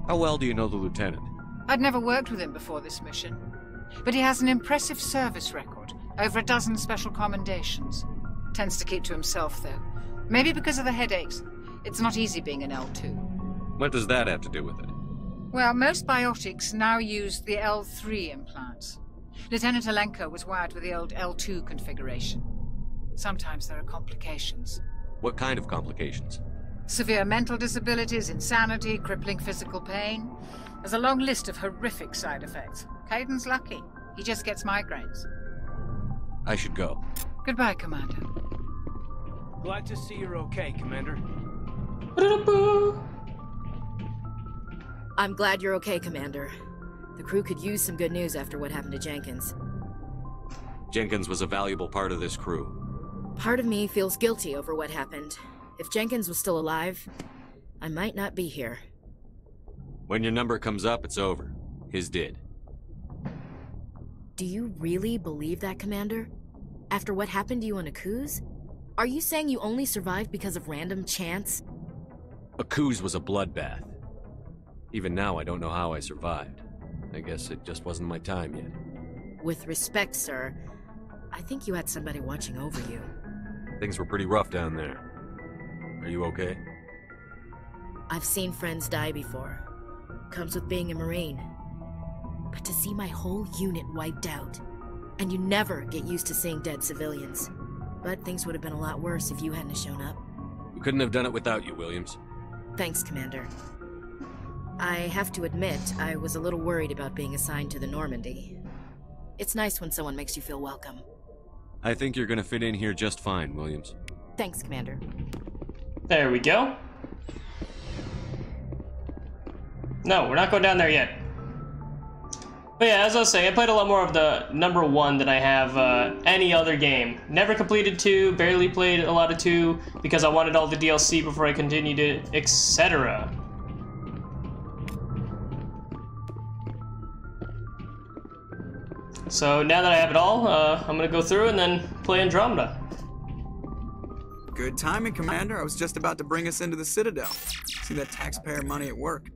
How well do you know the Lieutenant? I'd never worked with him before this mission, but he has an impressive service record, over a dozen special commendations. Tends to keep to himself, though. Maybe because of the headaches. It's not easy being an L2. What does that have to do with it? Well, most biotics now use the L3 implants. Lieutenant Alenko was wired with the old L2 configuration. Sometimes there are complications. What kind of complications? Severe mental disabilities, insanity, crippling physical pain. There's a long list of horrific side effects. Caden's lucky. He just gets migraines. I should go. Goodbye, Commander. Glad to see you're okay, Commander. I'm glad you're okay, Commander. The crew could use some good news after what happened to Jenkins. Jenkins was a valuable part of this crew. Part of me feels guilty over what happened. If Jenkins was still alive, I might not be here. When your number comes up, it's over. His did. Do you really believe that, Commander? After what happened to you on Akuz? Are you saying you only survived because of random chance? Akuz was a bloodbath. Even now, I don't know how I survived. I guess it just wasn't my time yet. With respect, sir, I think you had somebody watching over you. Things were pretty rough down there. Are you okay? I've seen friends die before. Comes with being a Marine. But to see my whole unit wiped out, and you never get used to seeing dead civilians. But things would have been a lot worse if you hadn't shown up. We couldn't have done it without you, Williams. Thanks, Commander. I have to admit, I was a little worried about being assigned to the Normandy. It's nice when someone makes you feel welcome. I think you're gonna fit in here just fine, Williams. Thanks, Commander. There we go. No, we're not going down there yet. But yeah, as I was saying, I played a lot more of the number 1 than I have any other game. Never completed 2, barely played a lot of 2, because I wanted all the DLC before I continued it, etc. So now that I have it all, I'm gonna go through and then play Andromeda. Good timing, Commander. I was just about to bring us into the Citadel. See that taxpayer money at work.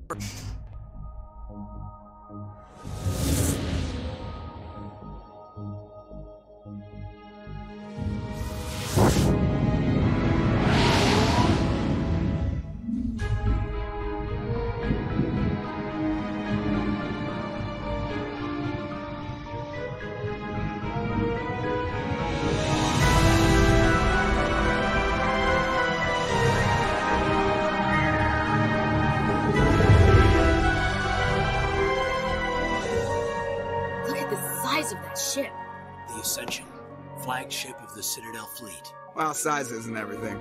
Flagship of the Citadel fleet. Well, sizes and everything.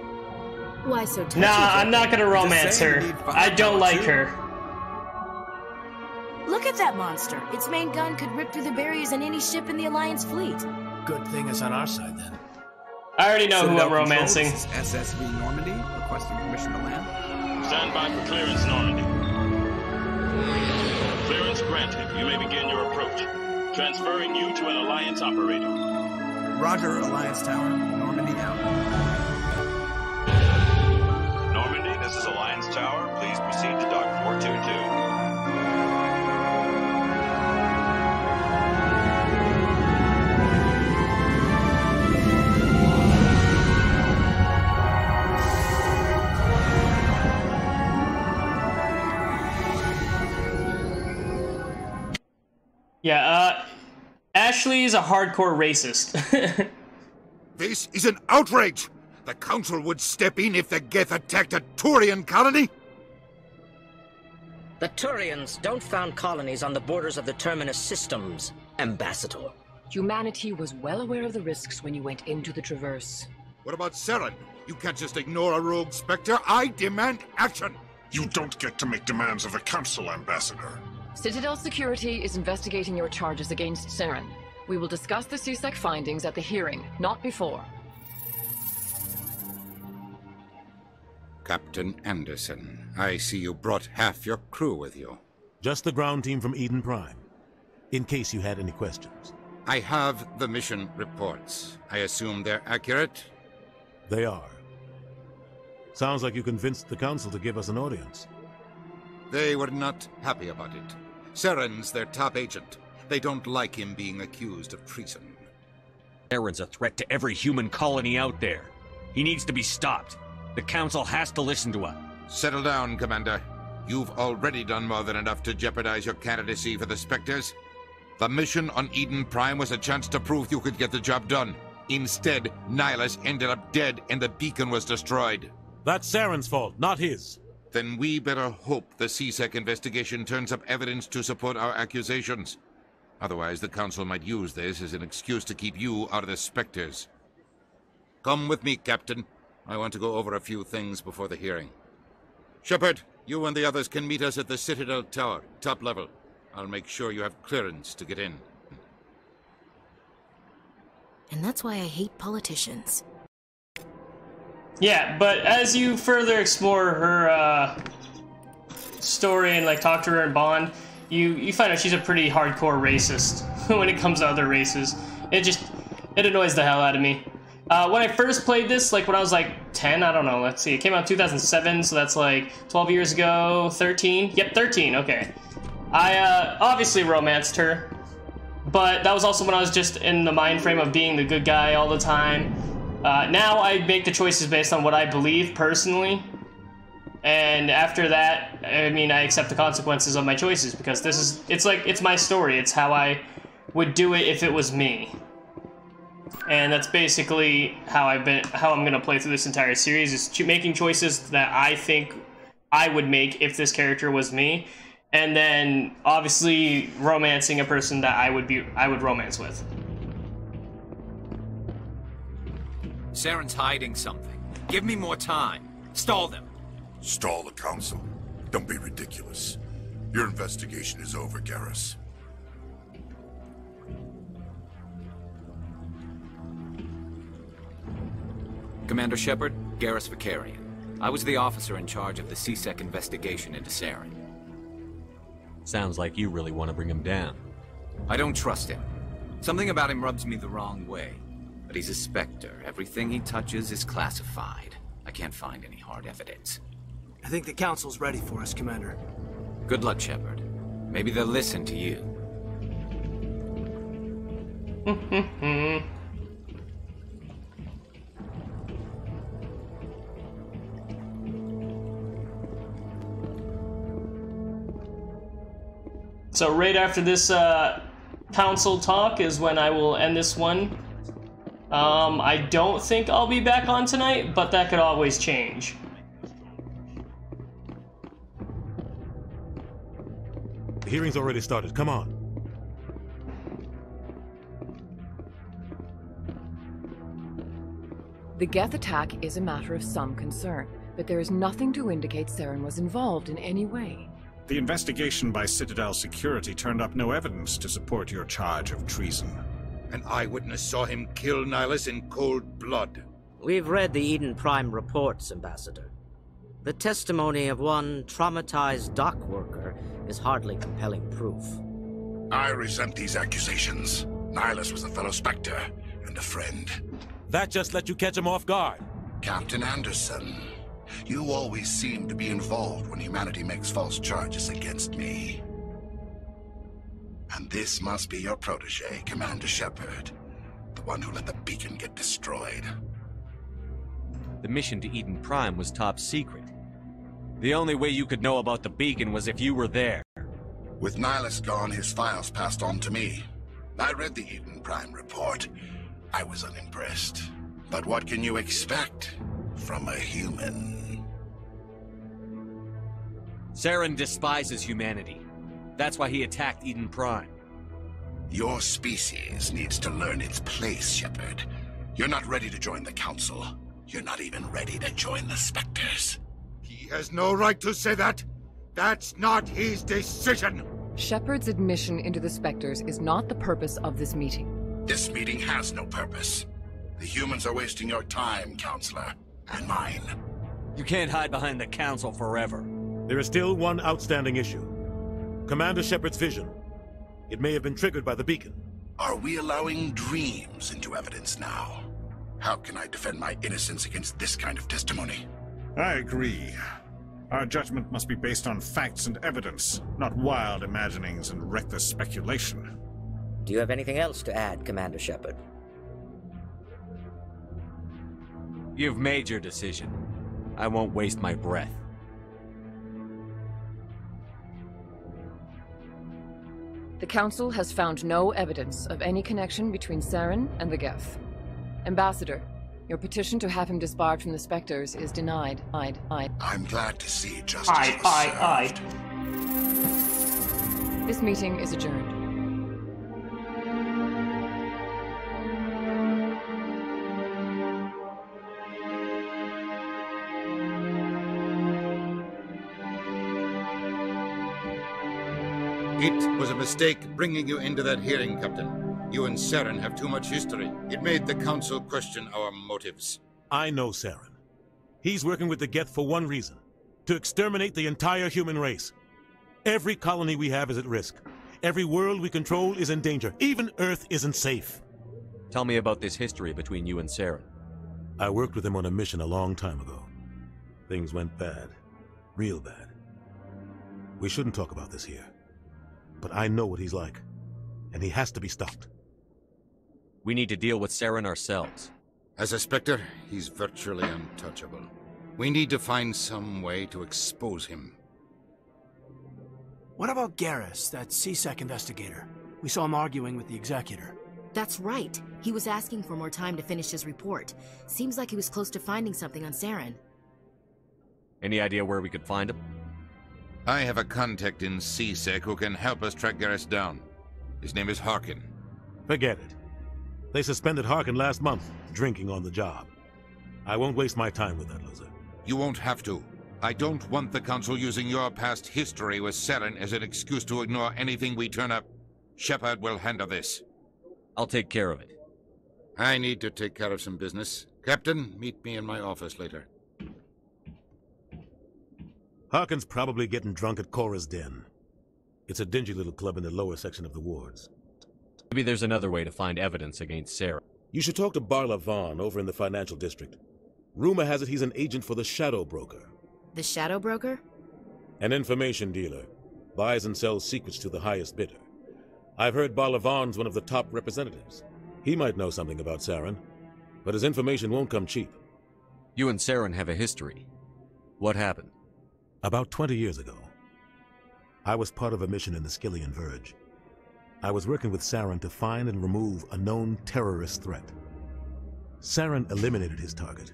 Why so touchy? Nah, I'm not gonna romance her. I don't like her. Look at that monster. Its main gun could rip through the barriers in any ship in the Alliance fleet. Good thing it's on our side, then. I already know Citadel who I'm romancing. Control, this is SSV Normandy, requesting permission to land. Stand by for clearance, Normandy. Clearance granted. You may begin your approach. Transferring you to an Alliance operator. Roger, Alliance Tower. Normandy out. Normandy, this is Alliance Tower. Please proceed to Dock 422. Yeah, Ashley is a hardcore racist. This is an outrage! The Council would step in if the Geth attacked a Turian colony? The Turians don't found colonies on the borders of the Terminus systems, Ambassador. Humanity was well aware of the risks when you went into the Traverse. What about Saren? You can't just ignore a rogue Spectre. I demand action! You don't get to make demands of the Council, Ambassador. Citadel Security is investigating your charges against Saren. We will discuss the CSEC findings at the hearing, not before. Captain Anderson, I see you brought half your crew with you. Just the ground team from Eden Prime, in case you had any questions. I have the mission reports. I assume they're accurate? They are. Sounds like you convinced the Council to give us an audience. They were not happy about it. Saren's their top agent. They don't like him being accused of treason. Saren's a threat to every human colony out there. He needs to be stopped. The Council has to listen to us. Settle down, Commander. You've already done more than enough to jeopardize your candidacy for the Spectres. The mission on Eden Prime was a chance to prove you could get the job done. Instead, Nihilus ended up dead and the beacon was destroyed. That's Saren's fault, not his. Then we better hope the CSEC investigation turns up evidence to support our accusations. Otherwise, the Council might use this as an excuse to keep you out of the Spectres. Come with me, Captain. I want to go over a few things before the hearing. Shepard, you and the others can meet us at the Citadel Tower, top level. I'll make sure you have clearance to get in. And that's why I hate politicians. Yeah, but as you further explore her story and like talk to her and bond, you find out she's a pretty hardcore racist when it comes to other races. It annoys the hell out of me. When I first played this, like when I was like 10, I don't know, let's see, it came out in 2007, so that's like 12 years ago, 13? Yep, 13, okay. I obviously romanced her, but that was also when I was just in the mind frame of being the good guy all the time. Now I make the choices based on what I believe personally, and after that, I mean, I accept the consequences of my choices because it's my story. It's how I would do it if it was me, and that's basically how I'm gonna play through this entire series, is making choices that I think I would make if this character was me, and then obviously romancing a person that I would romance with. Saren's hiding something. Give me more time. Stall them. Stall the Council? Don't be ridiculous. Your investigation is over, Garrus. Commander Shepard, Garrus Vicarian. I was the officer in charge of the CSEC investigation into Saren. Sounds like you really want to bring him down. I don't trust him. Something about him rubs me the wrong way. But he's a Spectre. Everything he touches is classified. I can't find any hard evidence. I think the Council's ready for us, Commander. Good luck, Shepard. Maybe they'll listen to you. So right after this council talk is when I will end this one. I don't think I'll be back on tonight, but that could always change. The hearing's already started. Come on. The Geth attack is a matter of some concern, but there is nothing to indicate Saren was involved in any way. The investigation by Citadel Security turned up no evidence to support your charge of treason. An eyewitness saw him kill Nihilus in cold blood. We've read the Eden Prime reports, Ambassador. The testimony of one traumatized dock worker is hardly compelling proof. I resent these accusations. Nihilus was a fellow Spectre and a friend. That just let you catch him off guard. Captain Anderson, you always seem to be involved when humanity makes false charges against me. And this must be your protege, Commander Shepard, the one who let the beacon get destroyed. The mission to Eden Prime was top secret. The only way you could know about the beacon was if you were there. With Nihilus gone, his files passed on to me. I read the Eden Prime report. I was unimpressed. But what can you expect from a human? Saren despises humanity. That's why he attacked Eden Prime. Your species needs to learn its place, Shepard. You're not ready to join the Council. You're not even ready to join the Spectres. He has no right to say that. That's not his decision. Shepard's admission into the Spectres is not the purpose of this meeting. This meeting has no purpose. The humans are wasting your time, Counselor, and mine. You can't hide behind the Council forever. There is still one outstanding issue. Commander Shepard's vision. It may have been triggered by the beacon. Are we allowing dreams into evidence now? How can I defend my innocence against this kind of testimony? I agree. Our judgment must be based on facts and evidence, not wild imaginings and reckless speculation. Do you have anything else to add, Commander Shepard? You've made your decision. I won't waste my breath. The Council has found no evidence of any connection between Saren and the Geth. Ambassador, your petition to have him disbarred from the Spectres is denied. I'm glad to see justice was served. This meeting is adjourned. It was a mistake bringing you into that hearing, Captain. You and Saren have too much history. It made the Council question our motives. I know Saren. He's working with the Geth for one reason. To exterminate the entire human race. Every colony we have is at risk. Every world we control is in danger. Even Earth isn't safe. Tell me about this history between you and Saren. I worked with him on a mission a long time ago. Things went bad. Real bad. We shouldn't talk about this here. But I know what he's like. And he has to be stopped. We need to deal with Saren ourselves. As a Spectre, he's virtually untouchable. We need to find some way to expose him. What about Garrus, that CSEC investigator? We saw him arguing with the Executor. That's right. He was asking for more time to finish his report. Seems like he was close to finding something on Saren. Any idea where we could find him? I have a contact in CSEC who can help us track Garrus down. His name is Harkin. Forget it. They suspended Harkin last month, drinking on the job. I won't waste my time with that loser. You won't have to. I don't want the Council using your past history with Saren as an excuse to ignore anything we turn up. Shepard will handle this. I'll take care of it. I need to take care of some business. Captain, meet me in my office later. Harkin's probably getting drunk at Cora's Den. It's a dingy little club in the lower section of the wards. Maybe there's another way to find evidence against Saren. You should talk to Barla Vaughn over in the financial district. Rumor has it he's an agent for the Shadow Broker. The Shadow Broker? An information dealer. Buys and sells secrets to the highest bidder. I've heard Barla Vaughn's one of the top representatives. He might know something about Saren, but his information won't come cheap. You and Saren have a history. What happened? About 20 years ago, I was part of a mission in the Skillian Verge. I was working with Saren to find and remove a known terrorist threat. Saren eliminated his target,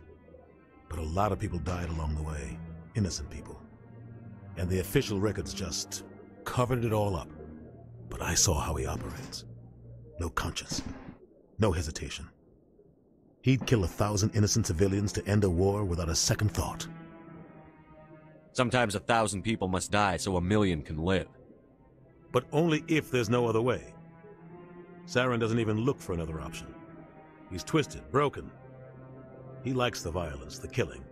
but a lot of people died along the way, innocent people. And the official records just covered it all up. But I saw how he operates. No conscience, no hesitation. He'd kill 1,000 innocent civilians to end a war without a second thought. Sometimes 1,000 people must die so 1,000,000 can live. But only if there's no other way. Saren doesn't even look for another option. He's twisted, broken. He likes the violence, the killing.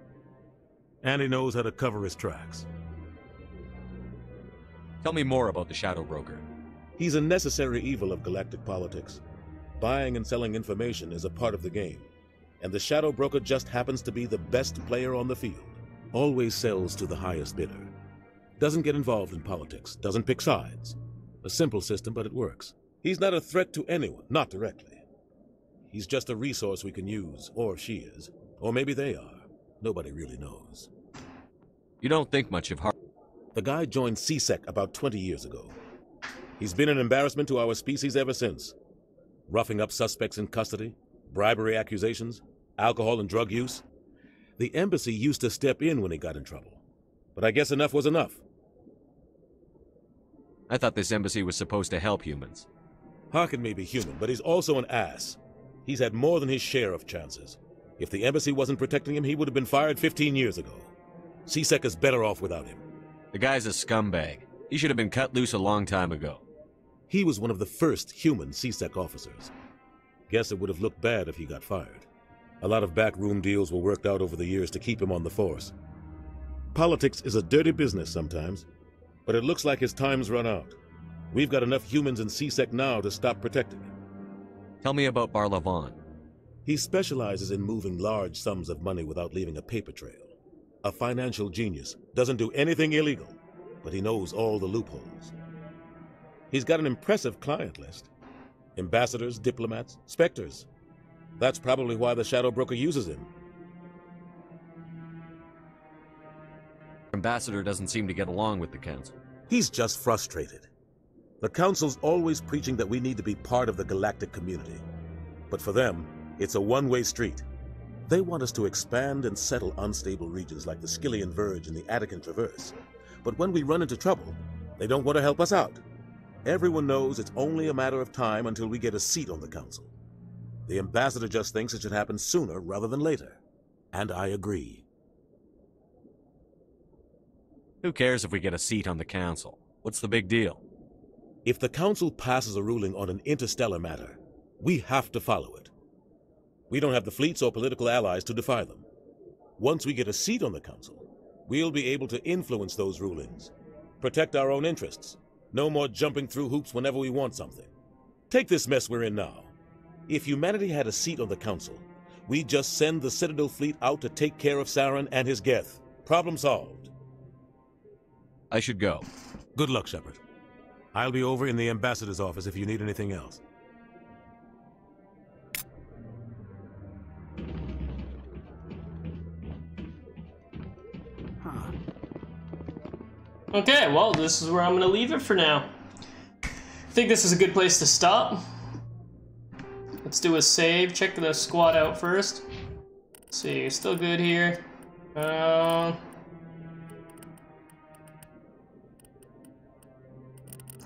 And he knows how to cover his tracks. Tell me more about the Shadow Broker. He's a necessary evil of galactic politics. Buying and selling information is a part of the game. And the Shadow Broker just happens to be the best player on the field. Always sells to the highest bidder. Doesn't get involved in politics, doesn't pick sides. A simple system, but it works. He's not a threat to anyone, not directly. He's just a resource we can use, or she is. Or maybe they are. Nobody really knows. You don't think much of Har- The guy joined CSEC about 20 years ago. He's been an embarrassment to our species ever since. Roughing up suspects in custody, bribery accusations, alcohol and drug use. The embassy used to step in when he got in trouble. But I guess enough was enough. I thought this embassy was supposed to help humans. Harkin may be human, but he's also an ass. He's had more than his share of chances. If the embassy wasn't protecting him, he would have been fired 15 years ago. CSEC is better off without him. The guy's a scumbag. He should have been cut loose a long time ago. He was one of the first human CSEC officers. Guess it would have looked bad if he got fired. A lot of backroom deals were worked out over the years to keep him on the force. Politics is a dirty business sometimes, but it looks like his time's run out. We've got enough humans in CSEC now to stop protecting him. Tell me about Barlavon. He specializes in moving large sums of money without leaving a paper trail. A financial genius, doesn't do anything illegal, but he knows all the loopholes. He's got an impressive client list. Ambassadors, diplomats, specters. That's probably why the Shadow Broker uses him. Ambassador doesn't seem to get along with the Council. He's just frustrated. The Council's always preaching that we need to be part of the galactic community. But for them, it's a one-way street. They want us to expand and settle unstable regions like the Skillian Verge and the Attican Traverse. But when we run into trouble, they don't want to help us out. Everyone knows it's only a matter of time until we get a seat on the Council. The Ambassador just thinks it should happen sooner rather than later. And I agree. Who cares if we get a seat on the Council? What's the big deal? If the Council passes a ruling on an interstellar matter, we have to follow it. We don't have the fleets or political allies to defy them. Once we get a seat on the Council, we'll be able to influence those rulings, protect our own interests. No more jumping through hoops whenever we want something. Take this mess we're in now. If humanity had a seat on the Council, we'd just send the Citadel fleet out to take care of Saren and his Geth. Problem solved. I should go. Good luck, Shepard. I'll be over in the Ambassador's office if you need anything else. Okay, well, this is where I'm going to leave it for now. I think this is a good place to stop. Let's do a save. Check the squad out first. Let's see, still good here.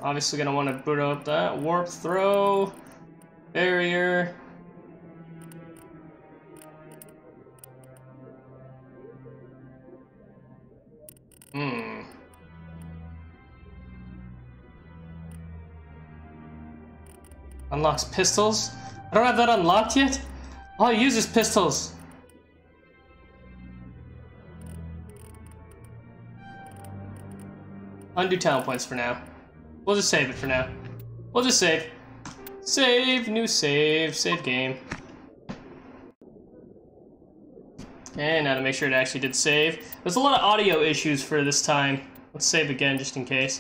Obviously going to want to boot up that warp throw, barrier. Unlocks pistols. I don't have that unlocked yet. All I use is pistols. Undo talent points for now. We'll just save it for now. We'll just save. Save, new save, save game. And now to make sure it actually did save. There's a lot of audio issues for this time. Let's save again just in case.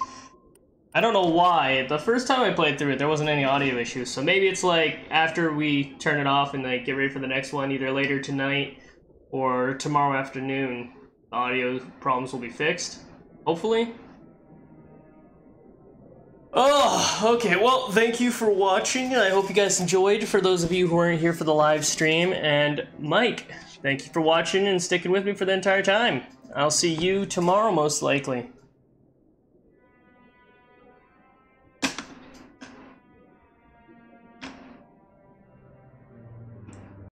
I don't know why. The first time I played through it, there wasn't any audio issues. So maybe it's like after we turn it off and like get ready for the next one, either later tonight or tomorrow afternoon, the audio problems will be fixed. Hopefully. Oh, okay. Well, thank you for watching. I hope you guys enjoyed. For those of you who weren't here for the live stream, and Mike, thank you for watching and sticking with me for the entire time. I'll see you tomorrow, most likely.